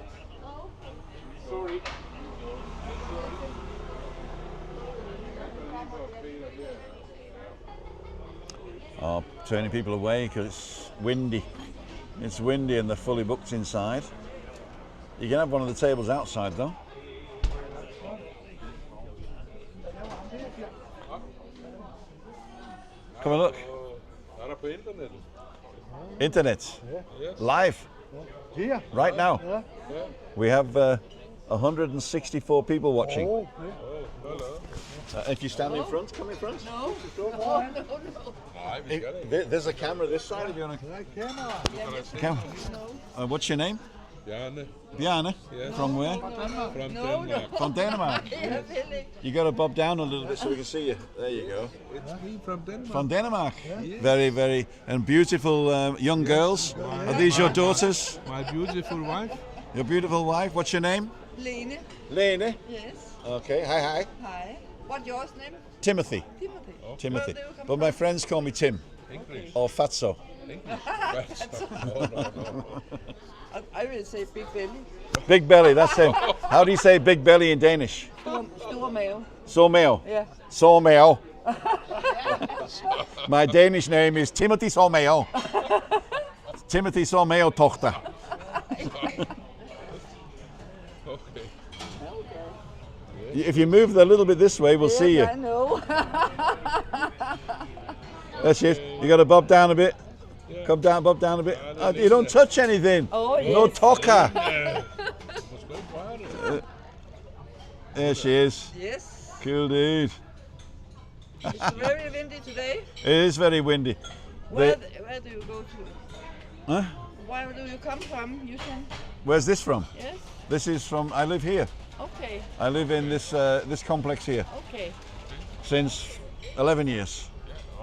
Sorry. Oh, turning people away because it's windy. It's windy and they're fully booked inside. You can have one of the tables outside though. Come and look. Internet. Live. Here. Right now. Yeah. We have 164 people watching. Oh, If you stand in front, come in front. No. There's a camera this side if you want to. Camera. What's your name? Bjarne. Bjarne. Yes. From where? From Denmark. From Denmark. You got to bob down a little bit so we can see you. There you go. It's me from Denmark. From Denmark. Very, very, and beautiful young girls. Are these your daughters? My beautiful wife. Your beautiful wife. What's your name? Lene. Lene. Yes. Okay. Hi, hi. Hi. What's yours name? Timothy. Timothy. Timothy. Where do you come But my friends call me Tim English. or Fatso. English. No. I will say big belly. Big belly. That's him. How do you say big belly in Danish? Stor mave. Someo. Yeah. Someo. My Danish name is Timothy Someo. Timothy Someo Tochter. Okay. If you move a little bit this way, we'll see you. I know. There she is. You got to bob down a bit. Come down, bob down a bit. You don't touch anything. Oh, yes. No toca. What's going on? There she is. Yes. Cool dude. It's very windy today. It is very windy. Where The- do you go to? Huh? Where do you come from? You can. Where's this from? Yes. This is from. I live here. Okay. I live in this complex here Okay. since 11 years.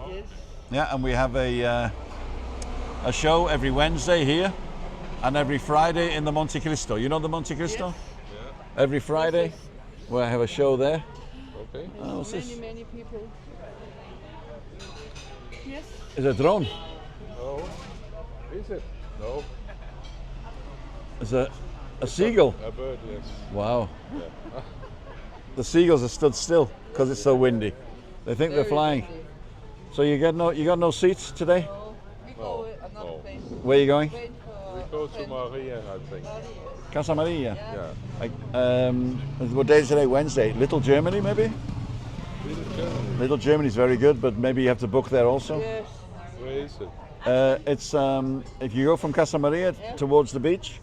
Yes. Yeah, and we have a show every Wednesday here, and every Friday in the Monte Cristo. You know the Monte Cristo? Yes. Every Friday, where I have a show there. Okay. Oh, what's this? Many people. Yes. Is it a drone? No. Is it? No. Is it a seagull? A bird, yes. Wow. The seagulls are stood still because it's so windy. They think they're Very flying. windy. So you got no seats today? No. We go another no. place. Where are you going? Wait We for go to friends. Maria, I think. Casa Maria. Yeah. What day is today? Wednesday. Little Germany, maybe? Little Germany. Little Germany is very good, but maybe you have to book there also. Yes. Where is it? It's if you go from Casa Maria towards the beach,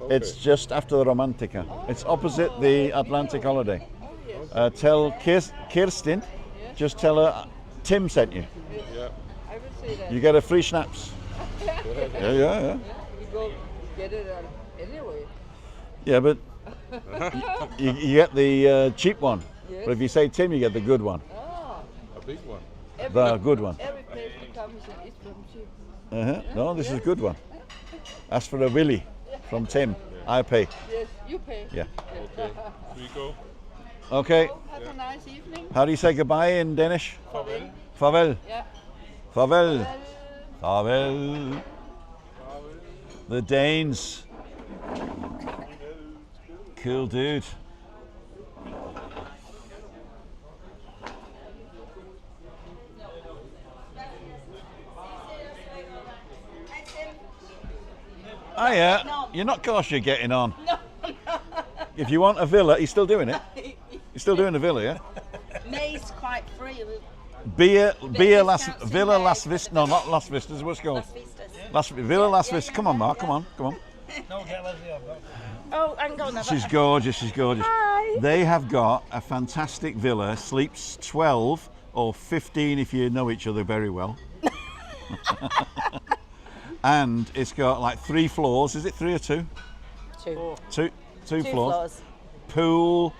it's just after the Romantica. It's opposite the Atlantic holiday. Tell Kirsten, just tell her Tim sent you. Yeah. I will say that. You get a free schnapps. Yeah. We go get it anyway. Yeah, but you get the cheap one. Yes. But if you say Tim, you get the good one. Ah. A big one. The good one. Every place we come is from cheap. No, this is a good one. Ask for a Willy from Tim. I pay. Yes, you pay. Yeah. Okay. We go. Okay. Have a nice evening. How do you say goodbye in Danish? Farvel. Farvel. Yeah. Farvel. Farvel. The Danes. Cool dude. Oh yeah, you're not course you're getting on. If you want a villa, he's still doing it. He's still doing the villa, yeah? May's quite free. Beer, Las discounts in Villa May. Las Vistas. No, not Las Vistas. What's it called? Las Vistas. Villa Las Vistas. Come on, Mark. Come on. Oh, hang on. She's gorgeous. She's gorgeous. Hi. They have got a fantastic villa. Sleeps 12 or 15 if you know each other very well. And it's got like 3 floors. Is it 3 or 2? Two. Two floors. Pool,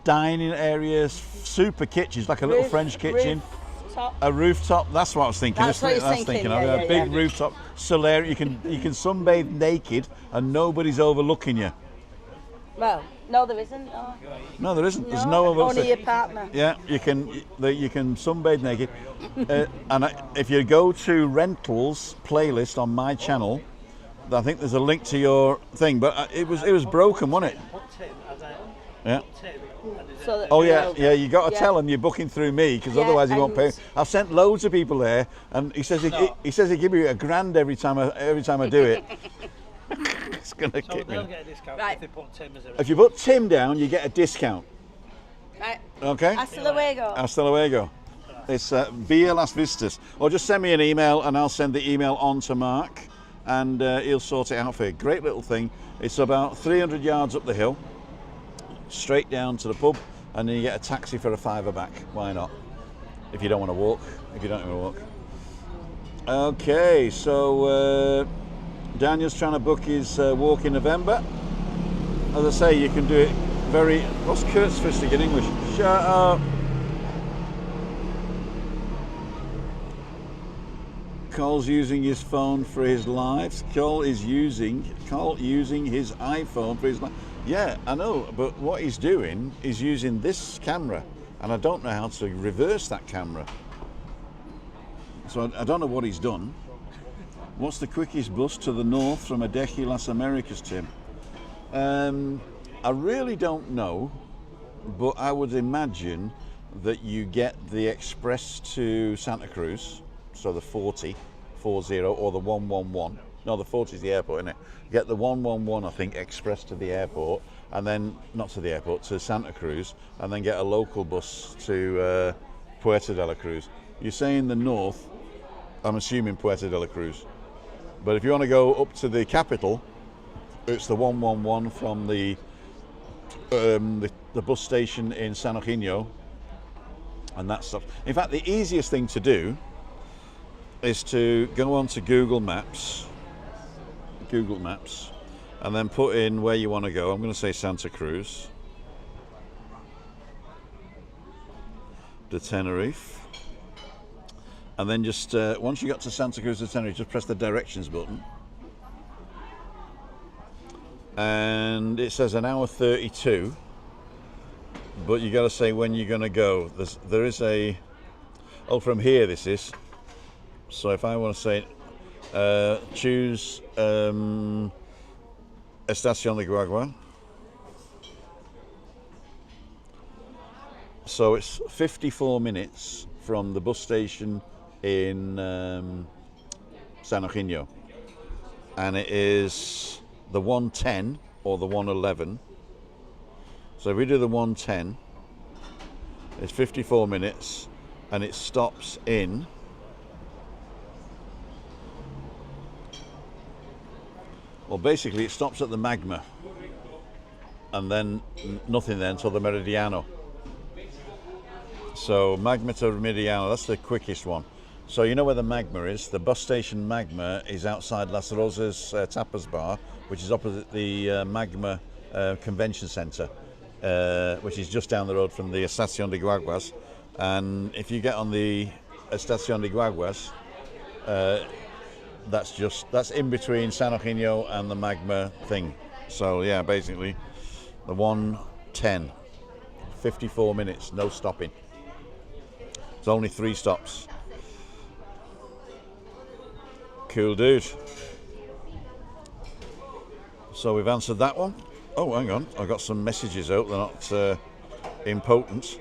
dining areas, super kitchens, like a little French kitchen. Top. A rooftop. That's what I was thinking. That's what you're thinking, of. yeah, A big yeah. rooftop solarium. You can sunbathe naked and nobody's overlooking you. Well, no, there isn't. No, No, there isn't. There's no only overlooking. your partner. Yeah, you can sunbathe naked. If you go to rentals playlist on my channel, I think there's a link to your thing. But it was broken, wasn't it? Yeah. So that, Oh yeah. You got to Yeah. tell him you're booking through me because Yeah, otherwise he won't pay. and- I've sent loads of people there, and he says he says he give me $1,000 every time I do it. It's gonna kick me. They'll get a discount Right. if they put Tim as a If you put Tim down, you get a discount. Right. Okay. Hasta luego. Hasta luego. It's Via Las Vistas. Or just send me an email and I'll send the email on to Mark and he'll sort it out for you. Great little thing. It's about 300 yards up the hill, straight down to the pub, and then you get a taxi for $5 back. Why not? If you don't want to walk. If you don't want to walk. Okay, so Daniel's trying to book his walk in November. As I say, you can do it very... What's Kurt's fisting in English? Shut up. Cole's using his phone for his lives. Cole using his iPhone for his live. Yeah, I know, but what he's doing is using this camera, and I don't know how to reverse that camera. So I don't know what he's done. What's the quickest bus to the north from Adeje, Las Americas, Tim? I really don't know, but I would imagine that you get the express to Santa Cruz, so the 40, or the 111. No, the 40 is the airport, isn't it? You get the 111, I think, express to the airport, and then, not to the airport, to Santa Cruz, and then get a local bus to Puerto de la Cruz. You say in the north, I'm assuming Puerto de la Cruz. But if you want to go up to the capital, it's the 111 from the bus station in San Eugenio, and that stuff. In fact, the easiest thing to do is to go on to Google Maps, and then put in where you want to go. I'm going to say Santa Cruz de Tenerife, and then just once you got to Santa Cruz de Tenerife, just press the directions button, and it says an hour 32, but you got to say when you're going to go. There is a, oh, from here this is. So if I want to say choose Estación de Guagua, so it's 54 minutes from the bus station in San Eugenio, and it is the 110 or the 111. So if we do the 110, it's 54 minutes, and it stops in well, basically it stops at the Magma, and then nothing there until the Meridiano. So Magma to Meridiano, that's the quickest one. So you know where the Magma is? The bus station Magma is outside Las Rosas Tapas Bar, which is opposite the Magma Convention Centre, which is just down the road from the Estación de Guaguas. And if you get on the Estación de Guaguas, that's in between San Eugenio and the Magma thing. So yeah, basically the 110, 54 minutes, no stopping. It's only 3 stops. Cool dude. So we've answered that one. Oh, hang on, I got some messages out. They're not impotent.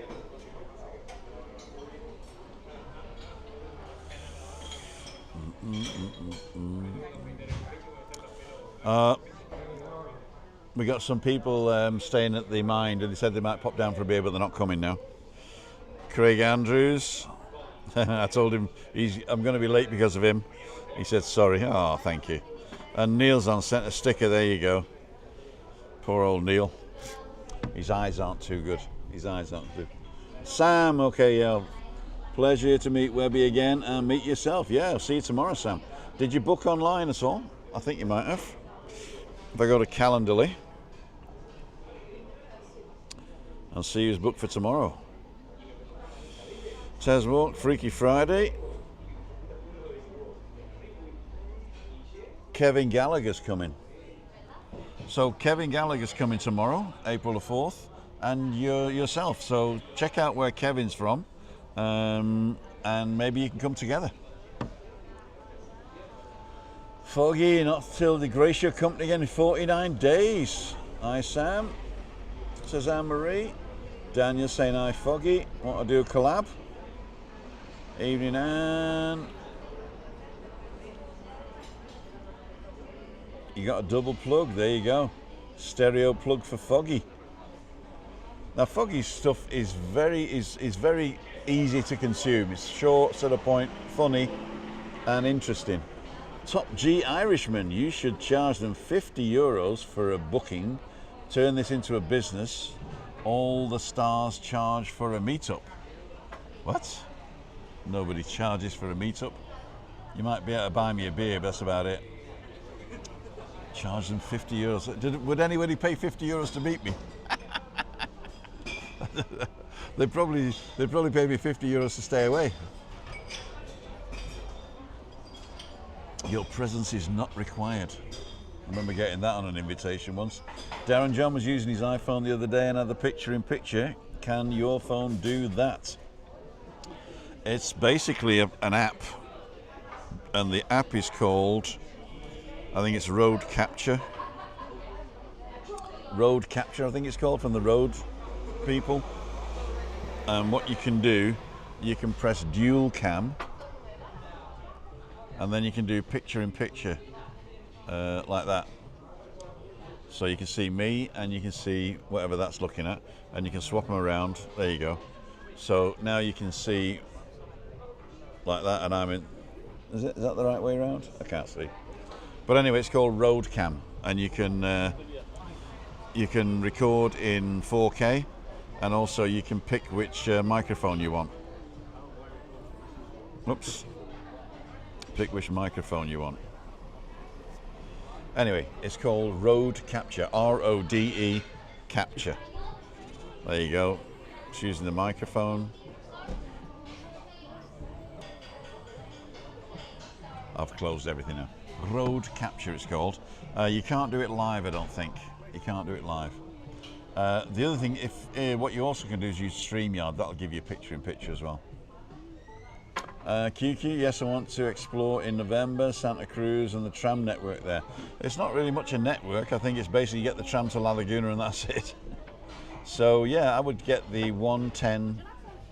We got some people staying at the Mind, and they said they might pop down for a beer, but they're not coming now. Craig Andrews, I told him I'm going to be late because of him. He said sorry. Oh, thank you. And Neil's on, sent a sticker. There you go. Poor old Neil. His eyes aren't too good. Sam, okay, yeah. Pleasure to meet Webby again, and meet yourself. Yeah, I'll see you tomorrow, Sam. Did you book online at all? I think you might have. If I go to Calendly, I'll see who's booked for tomorrow. Tez Walk, Freaky Friday. Kevin Gallagher's coming. So Kevin Gallagher's coming tomorrow, April the 4th, and yourself. So check out where Kevin's from. And maybe you can come together. Foggy, not till the Gracia Company again in 49 days. Hi Sam, says Anne-Marie. Daniel saying hi Foggy, want to do a collab? Evening Anne. You got a double plug, there you go. Stereo plug for Foggy. Now Foggy's stuff is very easy to consume. It's short, to the point, funny and interesting. Top G Irishman, you should charge them €50 for a booking. Turn this into a business. All the stars charge for a meetup. What? Nobody charges for a meetup. You might be able to buy me a beer, but that's about it. Charge them €50. Would anybody pay €50 to meet me? They'd probably pay me €50 to stay away. Your presence is not required. I remember getting that on an invitation once. Darren John was using his iPhone the other day and had the picture-in-picture. Can your phone do that? It's basically an app, and the app is called, I think it's Road Capture. Road Capture, I think it's called, from the Road people. And what you can do, you can press dual cam, and then you can do picture-in-picture like that. So you can see me and you can see whatever that's looking at, and you can swap them around. There you go. So now you can see like that, and I'm in Is that the right way around? I can't see. But anyway, it's called Road Cam, and you can record in 4K, and also you can pick which microphone you want. Oops. Pick which microphone you want. Anyway, it's called Rode Capture, R-O-D-E Capture. There you go. It's using the microphone. I've closed everything now. Rode Capture it's called. You can't do it live, I don't think. You can't do it live. The other thing, what you also can do is use StreamYard. That'll give you a picture-in-picture as well. QQ, yes, I want to explore in November, Santa Cruz and the tram network there. It's not really much a network. I think it's basically you get the tram to La Laguna and that's it. So yeah, I would get the 110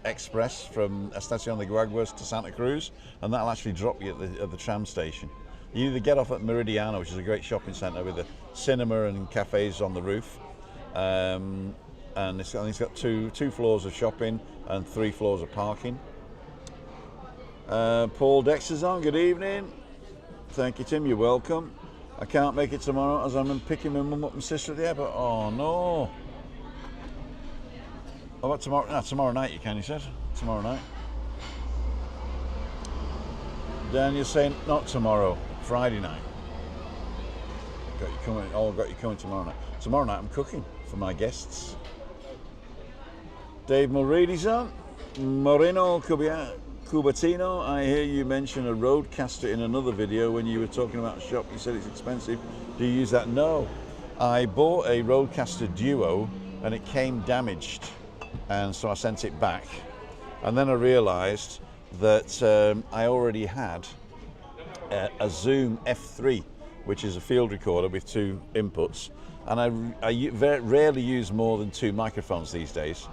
Express from Estación de Guaguas to Santa Cruz, and that'll actually drop you at the tram station. You either get off at Meridiano, which is a great shopping centre with a cinema and cafes on the roof, and it's got two floors of shopping and 3 floors of parking. Paul Dexter's on, good evening. Thank you, Tim, you're welcome. I can't make it tomorrow as I'm picking my mum up and sister at the airport. Oh no. Oh, what, tomorrow? No, tomorrow night you can, you said? Tomorrow night. Daniel's saying not tomorrow, Friday night. Got you coming tomorrow night. Tomorrow night I'm cooking for my guests. Dave Mulready's on. Moreno Cubatino, I hear you mention a Rodecaster in another video when you were talking about a shop. You said it's expensive. Do you use that? No. I bought a Rodecaster Duo and it came damaged, and so I sent it back. And then I realised that I already had a Zoom F3, which is a field recorder with 2 inputs, and I very rarely use more than 2 microphones these days.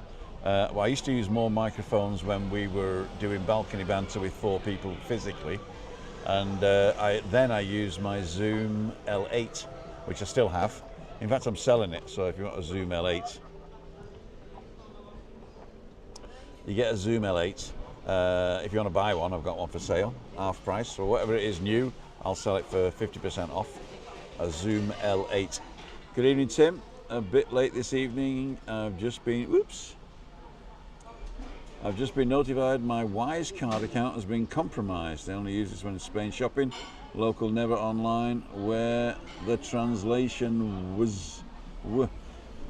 Well, I used to use more microphones when we were doing balcony banter with 4 people physically, and then I used my Zoom L8, which I still have. In fact, I'm selling it, so if you want a Zoom L8, you get a Zoom L8. If you want to buy one, I've got one for sale, half price, or whatever it is new, I'll sell it for 50% off. A Zoom L8. Good evening, Tim. A bit late this evening. I've just been notified my Wise card account has been compromised. I only use this when in Spain shopping. Local, never online. Where the translation was.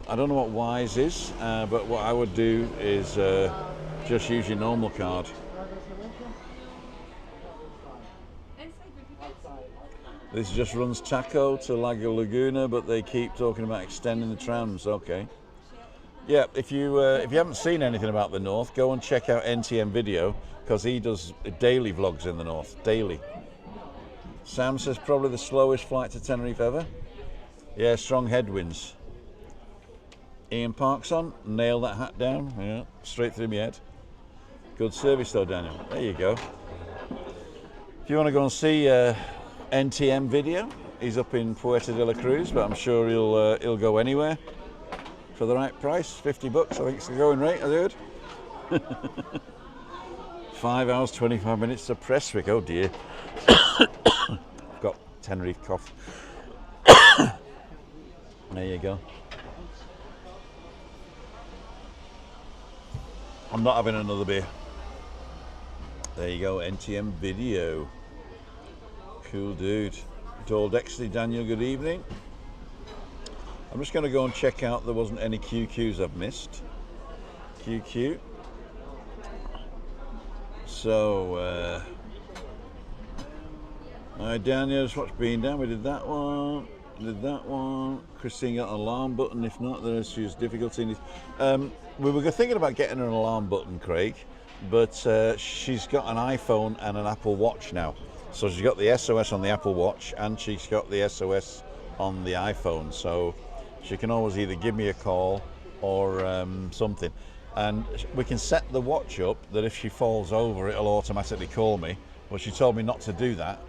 I don't know what Wise is, but what I would do is just use your normal card. This just runs Taco to La Laguna, but they keep talking about extending the trams. Okay. Yeah, if you haven't seen anything about the North, go and check out NTM Video, because he does daily vlogs in the North, daily. Sam says probably the slowest flight to Tenerife ever. Yeah, strong headwinds. Ian Park's on, nail that hat down, yeah, straight through my head. Good service though, Daniel. There you go. If you want to go and see NTM Video, he's up in Puerto de la Cruz, but I'm sure he'll go anywhere for the right price. $50, I think it's the going rate, I heard. 5 hours, 25 minutes to Prestwick. Oh dear. I've got Tenerife cough. There you go. I'm not having another beer. There you go, NTM Video. Cool dude. Tall Dexter, Daniel, good evening. I'm just going to go and check out there wasn't any QQs I've missed. QQ. So, Daniel, just watch Being Down. We did that one. Christine got an alarm button. If not, there's difficulty. We were thinking about getting her an alarm button, Craig, but she's got an iPhone and an Apple Watch now. So she's got the SOS on the Apple Watch and she's got the SOS on the iPhone. So she can always either give me a call or something. And we can set the watch up that if she falls over, it'll automatically call me. But she told me not to do that,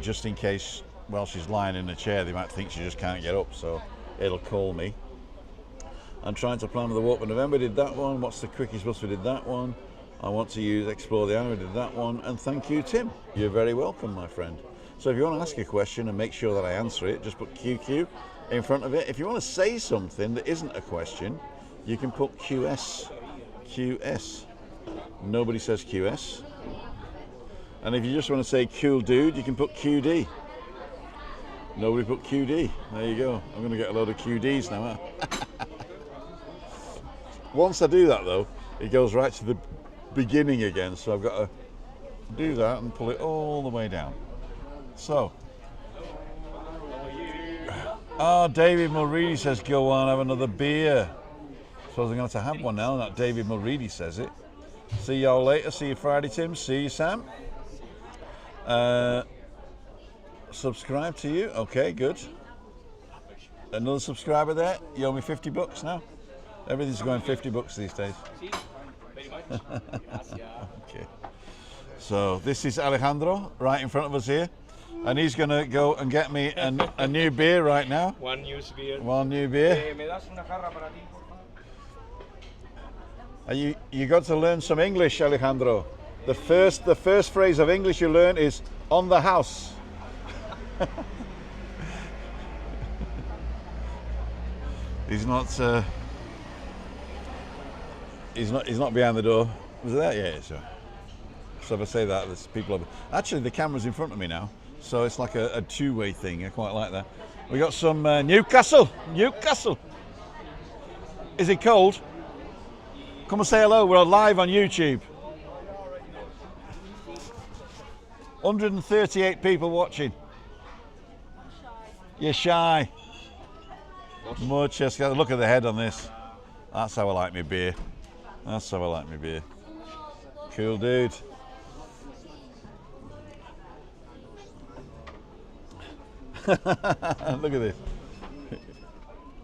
just in case, while she's lying in a chair, they might think she just can't get up. So it'll call me. I'm trying to plan the walk for November. Did that one. What's the quickest bus? We did that one. I want to use Explore the Island. I did that one. And thank you, Tim. You're very welcome, my friend. So if you want to ask a question and make sure that I answer it, just put QQ in front of it. If you want to say something that isn't a question, you can put QS. QS. Nobody says QS. And if you just want to say cool dude, you can put QD. Nobody put QD. There you go. I'm going to get a load of QDs now. Huh? Once I do that, though, it goes right to the beginning again. So I've got to do that and pull it all the way down. So. Oh, David Mulready says, go on, have another beer. Suppose I'm going to have one now, that David Mulready says it. See y'all later. See you Friday, Tim. See you, Sam. Subscribe to you. Okay, good. Another subscriber there. You owe me $50 now. Everything's going $50 these days. Okay. So this is Alejandro right in front of us here. And he's going to go and get me a new beer right now. One used beer. One new beer. ¿Me das una jarra para ti, por favor? You got to learn some English, Alejandro. The first phrase of English you learn is on the house. He's not behind the door. Was it that? Yeah, sure. So if I say that, there's people. Actually, the camera's in front of me now, so it's like a two-way thing. I quite like that. We got some Newcastle. Newcastle. Is it cold? Come and say hello. We're live on YouTube. 138 people watching. You're shy. Much. Look at the head on this. That's how I like my beer. That's how I like my beer. Cool dude. Look at this.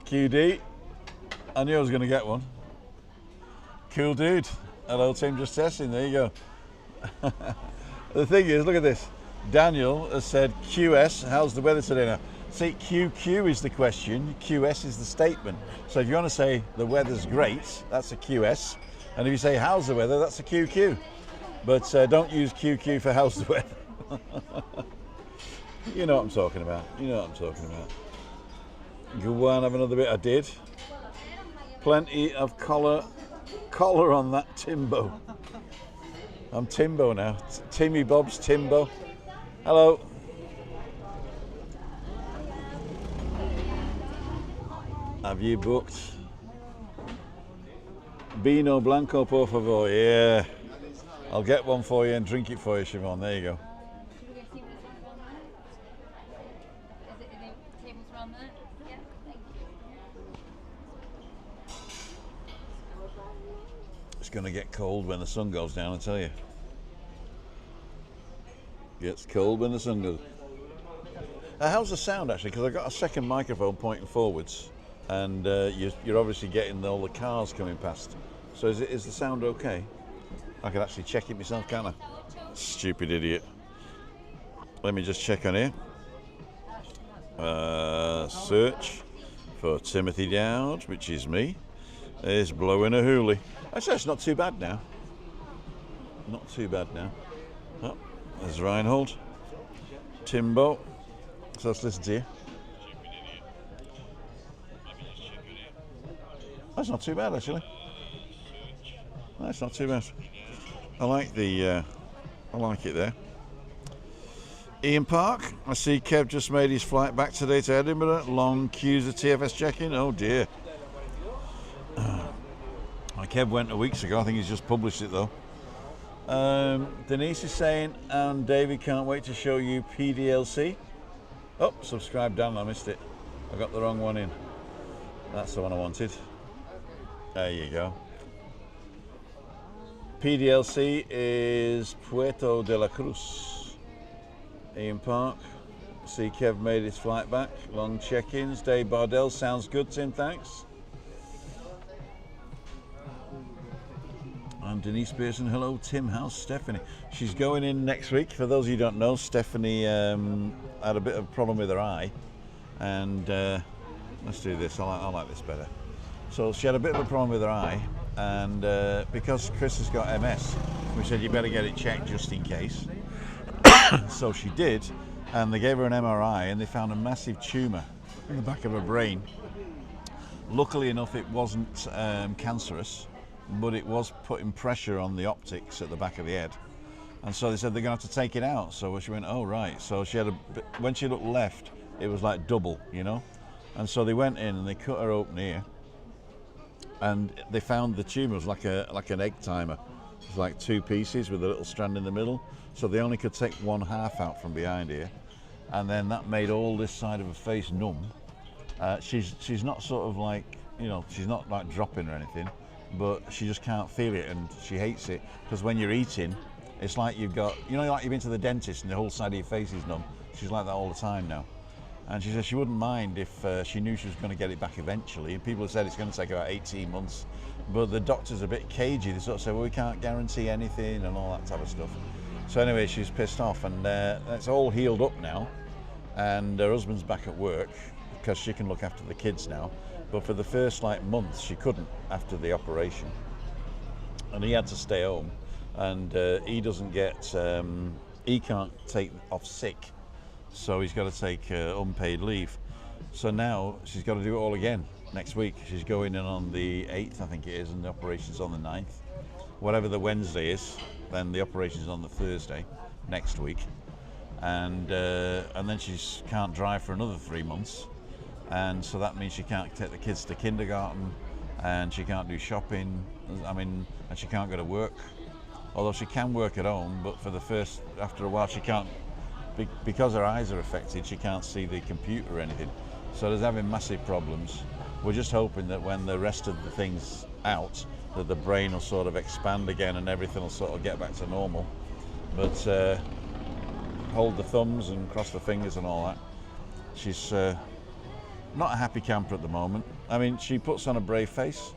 QD. I knew I was going to get one. Cool dude. Hello, Tim, just testing. There you go. The thing is, look at this. Daniel has said QS. How's the weather today now? See, QQ is the question. QS is the statement. So if you want to say the weather's great, that's a QS. And if you say how's the weather, that's a QQ. But don't use QQ for how's the weather. You know what I'm talking about. You know what I'm talking about. Go on, have another bit. I did. Plenty of collar on that Timbo. I'm Timbo now. Timmy Bob's Timbo. Hello. Have you booked? Vino Blanco, por favor. Yeah. I'll get one for you and drink it for you, Siobhan. There you go. It's going to get cold when the sun goes down, I tell you. Gets cold when the sun goes. How's the sound actually? Because I've got a second microphone pointing forwards, and you're obviously getting all the cars coming past. So is the sound okay? I can actually check it myself, can't I? Stupid idiot. Let me just check on here. Search for Timothy Dowd, which is me. Is blowing a hoolie. Actually, it's not too bad now. Not too bad now. Oh, there's Reinhold. Timbo. So let's listen to you. That's not too bad, actually. That's not too bad. I like it there. Ian Park. I see Kev just made his flight back today to Edinburgh. Long queues of TFS check-in. Oh dear. Kev went a weeks ago. I think he's just published it though. Denise is saying, and David can't wait to show you PDLC. Oh, subscribe down. I missed it. I got the wrong one in. That's the one I wanted. There you go. PDLC is Puerto de la Cruz. Ian Park. See Kev made his flight back. Long check-ins. Dave Bardell. Sounds good, Tim. Thanks. I'm Denise Pearson. Hello, Tim. How's Stephanie? She's going in next week. For those of you who don't know, Stephanie had a bit of a problem with her eye. And let's do this. I like this better. So she had a bit of a problem with her eye, and because Chris has got MS, we said you better get it checked just in case. So she did, and they gave her an MRI, and they found a massive tumour in the back of her brain. Luckily enough, it wasn't cancerous, but it was putting pressure on the optics at the back of the head. And so they said they're going to have to take it out. So she went, oh right. So she had when she looked left, it was like double, you know. And so they went in and they cut her open here, and they found the tumour was like an egg timer. It's like 2 pieces with a little strand in the middle. So they only could take 1/2 out from behind here, and then that made all this side of her face numb. She's not sort of like, you know, she's not like dropping or anything, but she just can't feel it, and she hates it because when you're eating, it's like you've got, you know, like you've been to the dentist and the whole side of your face is numb. She's like that all the time now. And she said she wouldn't mind if she knew she was going to get it back eventually. And people have said it's going to take about 18 months. But the doctor's a bit cagey. They sort of say, well, we can't guarantee anything and all that type of stuff. So anyway, she's pissed off, and it's all healed up now. And her husband's back at work because she can look after the kids now. But for the first like month, she couldn't after the operation. And he had to stay home. And he doesn't get, he can't take off sick. So he's got to take unpaid leave. So now she's got to do it all again next week. She's going in on the 8th, I think it is, and the operation's on the 9th. Whatever the Wednesday is, then the operation's on the Thursday next week. And then she can't drive for another 3 months. And so that means she can't take the kids to kindergarten, and she can't do shopping, and she can't go to work. Although she can work at home, but after a while she can't, because her eyes are affected, she can't see the computer or anything. So there's having massive problems. We're just hoping that when the rest of the thing's out, that the brain will sort of expand again and everything will sort of get back to normal. But hold the thumbs and cross the fingers and all that. She's not a happy camper at the moment. I mean, she puts on a brave face,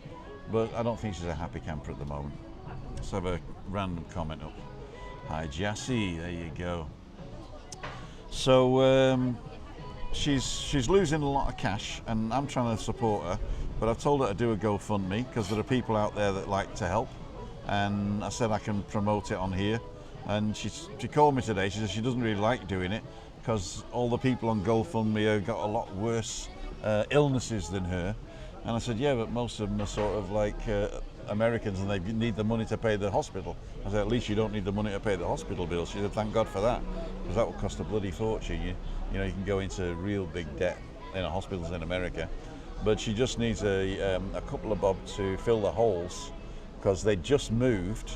but I don't think she's a happy camper at the moment. Let's have a random comment up. Hi Jassy, there you go. So she's losing a lot of cash, and I'm trying to support her, but I've told her to do a GoFundMe because there are people out there that like to help, and I said I can promote it on here. And she called me today. She said she doesn't really like doing it because all the people on GoFundMe have got a lot worse illnesses than her. And I said, yeah, but most of them are sort of like Americans, and they need the money to pay the hospital. I said, at least you don't need the money to pay the hospital bill. She said, thank God for that, because that would cost a bloody fortune. You know, you can go into real big debt in hospitals in America. But she just needs a couple of bob to fill the holes, because they just moved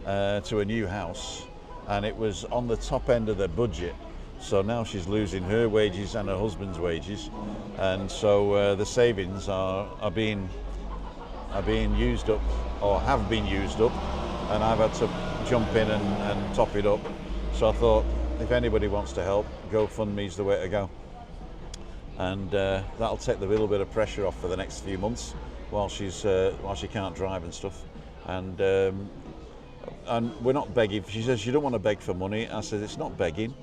to a new house, and it was on the top end of their budget. So now she's losing her wages and her husband's wages, and so the savings are being used up, or have been used up, and I've had to jump in and top it up. So I thought, if anybody wants to help, GoFundMe's the way to go, and that'll take the little bit of pressure off for the next few months while she can't drive and stuff. And we're not begging. She says she don't want to beg for money. I said, it's not begging.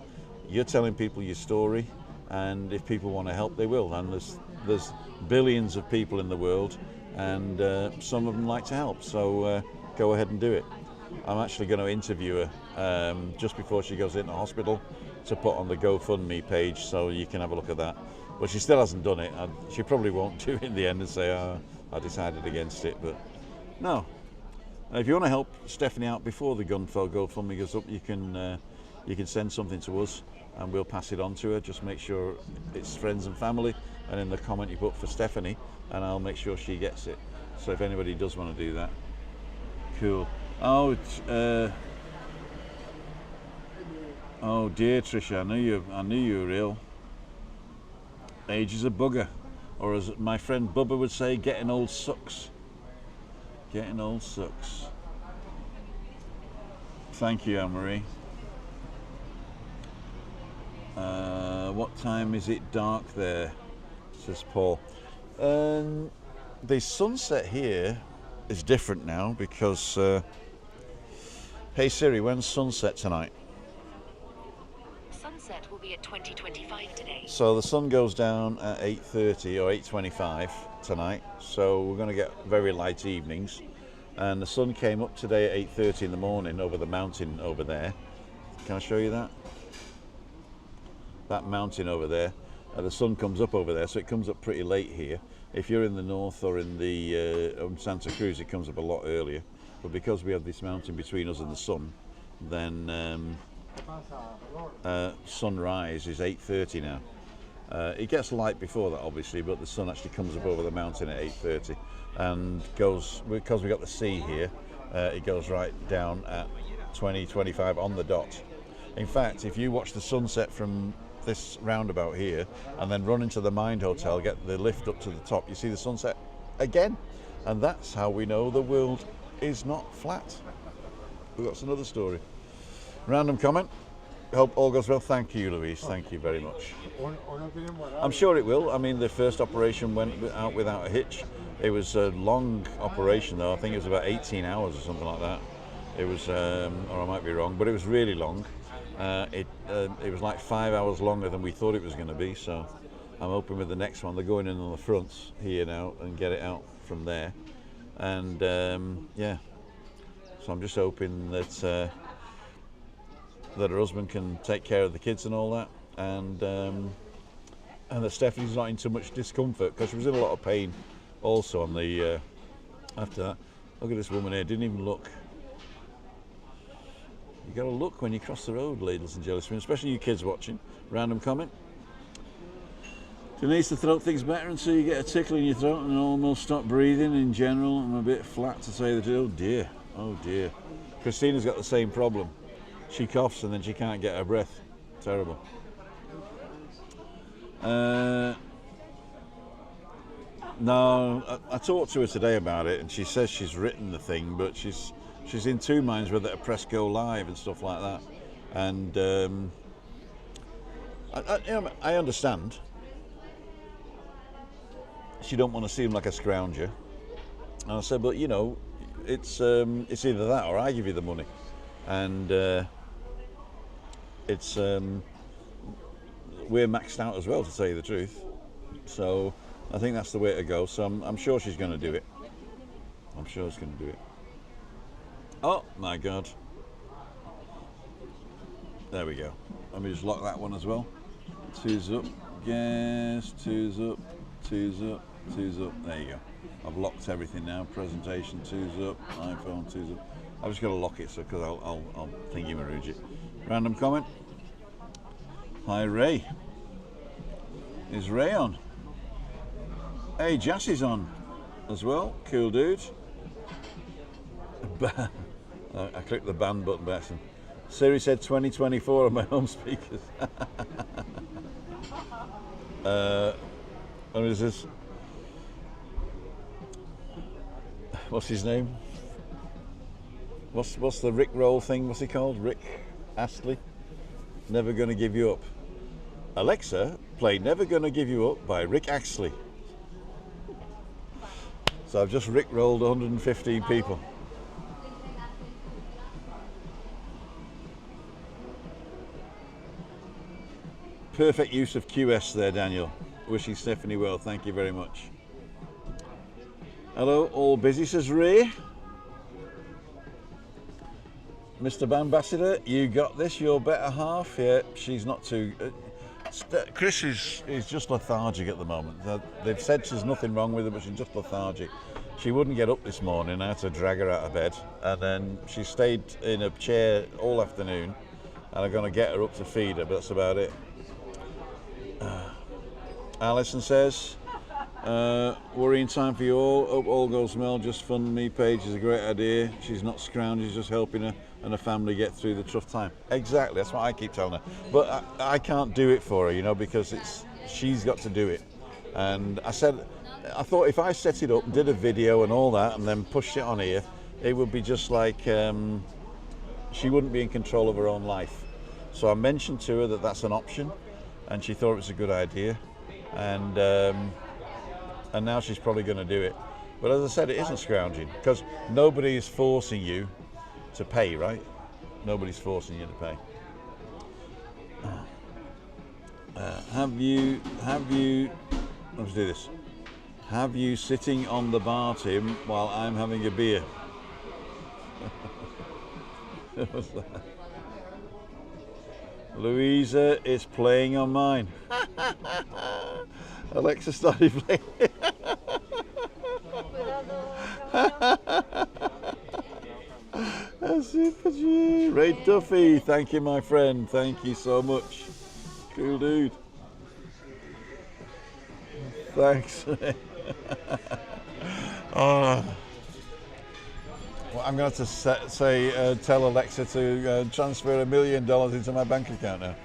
You're telling people your story, and if people want to help, they will. And there's billions of people in the world, and some of them like to help. So go ahead and do it. I'm actually going to interview her just before she goes into hospital to put on the GoFundMe page, so you can have a look at that. But she still hasn't done it. She probably won't do it in the end and say, oh, I decided against it. But no. If you want to help Stephanie out before the GoFundMe goes up, you can send something to us, and we'll pass it on to her. Just make sure it's friends and family, and in the comment you put for Stephanie, and I'll make sure she gets it. So if anybody does want to do that, cool. Oh dear Trisha, I knew you were ill. Age is a bugger, or as my friend Bubba would say, getting old sucks. Getting old sucks. Thank you, Anne-Marie. What time is it dark there? Says Paul. The sunset here is different now because hey Siri, when's sunset tonight? Sunset sunset will be at 2025 today. So the sun goes down at 8:30 or 8:25 tonight, so we're going to get very light evenings. And the sun came up today at 8:30 in the morning over the mountain over there. Can I show you that? That mountain over there. The sun comes up over there, so it comes up pretty late here. If you're in the north or in the Santa Cruz, it comes up a lot earlier. But because we have this mountain between us and the sun, then sunrise is 8:30 now. It gets light before that, obviously, but the sun actually comes up over the mountain at 8:30 and goes, because we got the sea here, it goes right down at 20:25 on the dot. In fact, if you watch the sunset from this roundabout here and then run into the Mind Hotel, get the lift up to the top, you see the sunset again, and that's how we know the world is not flat. Well, that's another story. Random comment. Hope all goes well. Thank you, Louise. Thank you very much. I'm sure it will. I mean, the first operation went out without a hitch. It was a long operation, though. I think it was about 18 hours or something like that. It was, or I might be wrong, but it was really long. It was like 5 hours longer than we thought it was going to be, so I'm hoping with the next one they're going in on the fronts here now and get it out from there, and yeah, so I'm just hoping that that her husband can take care of the kids and all that, and that Stephanie's not in too much discomfort, because she was in a lot of pain also on the after that. Look at this woman here, didn't even look. You got to look when you cross the road, ladies and gentlemen, especially you kids watching. Random comment. Denise, the throat thing's better until you get a tickle in your throat and almost stop breathing. In general, I'm a bit flat, to say the truth. Oh dear, oh dear. Christina's got the same problem. She coughs and then she can't get her breath. Terrible. No, I talked to her today about it, and she says she's written the thing, but she's in two minds whether to press go live and stuff like that. And I understand. She don't want to seem like a scrounger. And I said, but you know, it's either that or I give you the money. And it's we're maxed out as well, to tell you the truth. So I think that's the way to go. So I'm sure she's going to do it. I'm sure she's going to do it. Oh my God. There we go. Let me just lock that one as well. Two's up. Yes, two's up. Two's up. Two's up. There you go. I've locked everything now. Presentation, two's up. iPhone, two's up. I've just got to lock it, so because I'll thingy-marooge it. Random comment. Hi, Ray. Is Ray on? Hey, Jassie's on as well. Cool dude. I clicked the ban button back. Siri said 2024 on my home speakers. What is this? What's his name? What's the Rick Roll thing? What's he called? Rick Astley? Never Gonna Give You Up. Alexa, play Never Gonna Give You Up by Rick Astley. So I've just Rick rolled 115 people. Perfect use of QS there, Daniel. Wishing Stephanie well, thank you very much. Hello, all busy, says Ray. Mr. Ambassador, you got this, your better half. Yeah, she's not too... Chris is just lethargic at the moment. They've said there's nothing wrong with her, but she's just lethargic. She wouldn't get up this morning. I had to drag her out of bed, and then she stayed in a chair all afternoon, and I'm going to get her up to feed her, but that's about it. Alison says, worrying time for you all. Hope all goes well. Just fund me page is a great idea. She's not scrounging, she's just helping her and her family get through the tough time. Exactly, that's what I keep telling her. But I can't do it for her, you know, because she's got to do it. And I thought if I set it up, did a video and all that, and then pushed it on here, it would be just like she wouldn't be in control of her own life. So I mentioned to her that that's an option, and she thought it was a good idea. And now she's probably going to do it. But as I said, it isn't scrounging, because nobody is forcing you to pay, right? Nobody's forcing you to pay. Have you, let's do this. Have you sitting on the bar, Tim, while I'm having a beer? What's that? Louisa is playing on mine. Alexa started playing. Super G. Ray Duffy, thank you, my friend. Thank you so much. Cool dude. Thanks. Well, I'm going to have to tell Alexa to transfer $1 million into my bank account now.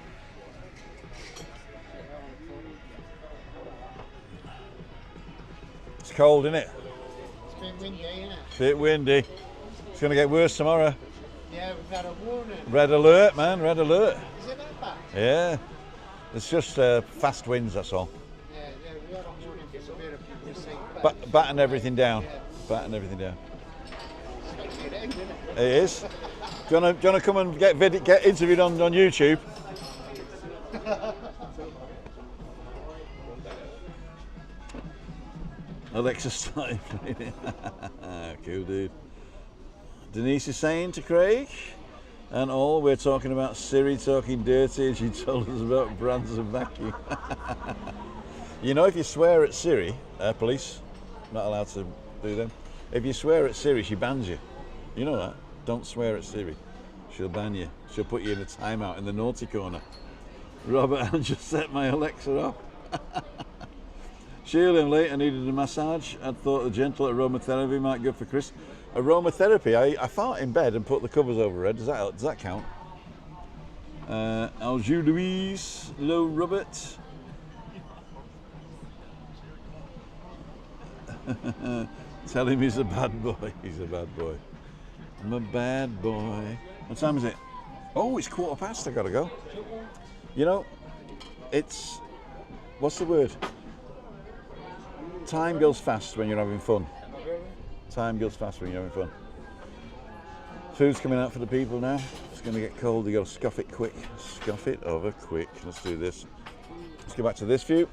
It's cold, isn't it? It's a bit windy, isn't it? Bit windy. It's going to get worse tomorrow. Yeah, we've had a warning. Red alert, man. Red alert. Is it that bad? Yeah. It's just fast winds, that's all. Yeah, we had a warning for severe people saying Batten everything down. Batten everything down. It is. Do you want to come and get interviewed on YouTube? Alexa started playing it. Cool dude. Denise is saying to Craig and all, we're talking about Siri talking dirty, and she told us about brands of vacuum. You know, if you swear at Siri, police, not allowed to do them. If you swear at Siri, she bans you. You know that? Don't swear at Siri. She'll ban you. She'll put you in a timeout in the naughty corner. Robert, I just set my Alexa off. Sheila, I'm late. I needed a massage. I thought the gentle aromatherapy might go for Chris. Aromatherapy, I fart in bed and put the covers over it. Does that count? Alju Louise, hello Robert. Tell him he's a bad boy. He's a bad boy. I'm a bad boy. What time is it? Oh, it's 1:15. I gotta go. You know, it's, what's the word? Time goes fast when you're having fun. Time goes fast when you're having fun. Food's coming out for the people now. It's going to get cold. You got to scoff it quick. Scoff it over quick. Let's do this. Let's go back to this view.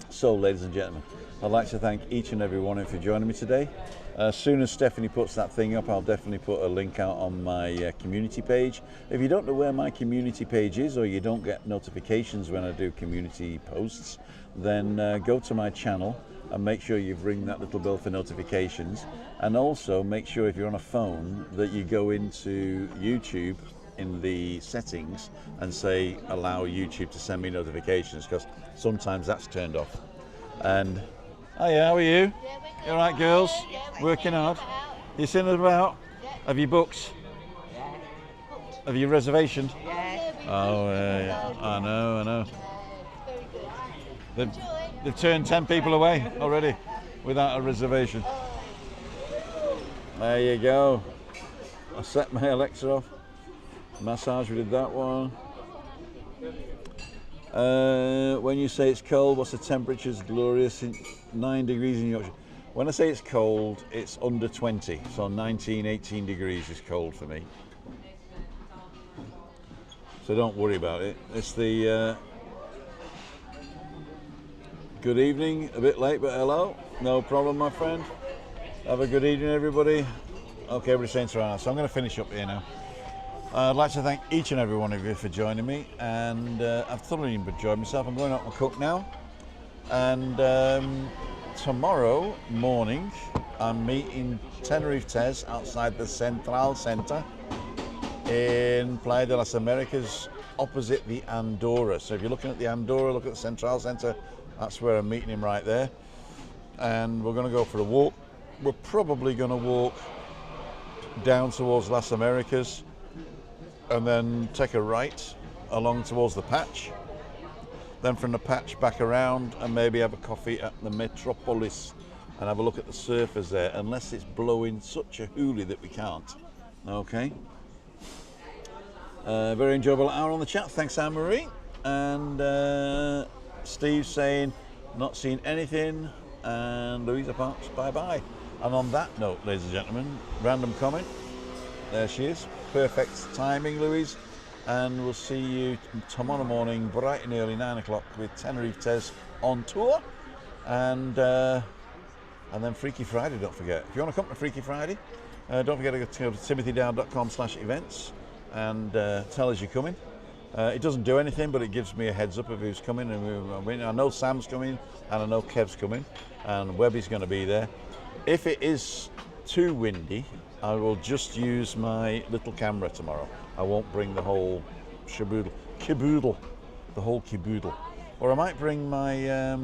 So, ladies and gentlemen, I'd like to thank each and every one of you for joining me today. As soon as Stephanie puts that thing up, I'll definitely put a link out on my community page. If you don't know where my community page is, or you don't get notifications when I do community posts, then go to my channel and make sure you ring that little bell for notifications. And also make sure, if you're on a phone, that you go into YouTube in the settings and say allow YouTube to send me notifications, because sometimes that's turned off. And hiya, how are you? You all right, girls? Working hard? You seen us about? Have you booked? Have you reservationed? Oh, yeah. I know. They've turned 10 people away already without a reservation. There you go. I set my Alexa off. Massage, we did that one. When you say it's cold, what's the temperature? It's glorious. 9 degrees in Yorkshire. When I say it's cold, it's under 20. So 19, 18 degrees is cold for me. So don't worry about it. It's the... Good evening, a bit late, but hello. No problem, my friend. Have a good evening, everybody. Okay, everybody's saying around, so I'm going to finish up here now. I'd like to thank each and every one of you for joining me, and I've thoroughly enjoyed myself. I'm going out and cook now, and tomorrow morning I'm meeting Tenerife Tez outside the Central Centre in Playa de las Americas, opposite the Andorra. So if you're looking at the Andorra, look at the Central Centre. That's where I'm meeting him right there. And we're going to go for a walk. We're probably going to walk down towards Las Americas and then take a right along towards the patch. Then from the patch back around and maybe have a coffee at the Metropolis and have a look at the surfers there, unless it's blowing such a hoolie that we can't. Okay. Very enjoyable hour on the chat. Thanks, Anne-Marie. And Steve saying, not seen anything, and Louisa Parks, bye-bye. And on that note, ladies and gentlemen, random comment, there she is. Perfect timing, Louise. and we'll see you tomorrow morning, bright and early, 9 o'clock, with Tenerife Tez on tour, and then Freaky Friday. Don't forget, if you want to come to Freaky Friday, don't forget to go to timothydown.com/events and tell us you're coming. It doesn't do anything, but it gives me a heads up of who's coming. And I know Sam's coming, and I know Kev's coming, and Webby's going to be there. If it is too windy, I will just use my little camera tomorrow. I won't bring the whole caboodle, the whole caboodle. Or I might bring my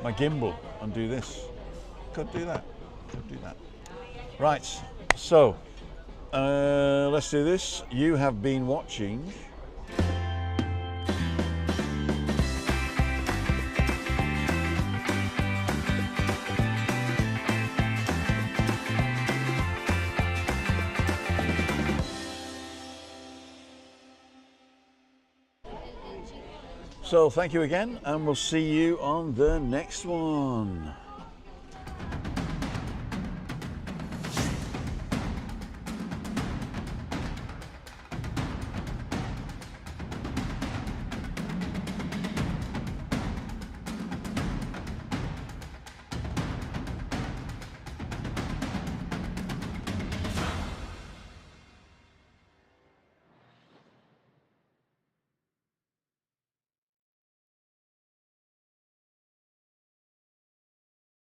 my gimbal and do this. Could do that. Right. So let's do this. You have been watching. So thank you again, and we'll see you on the next one.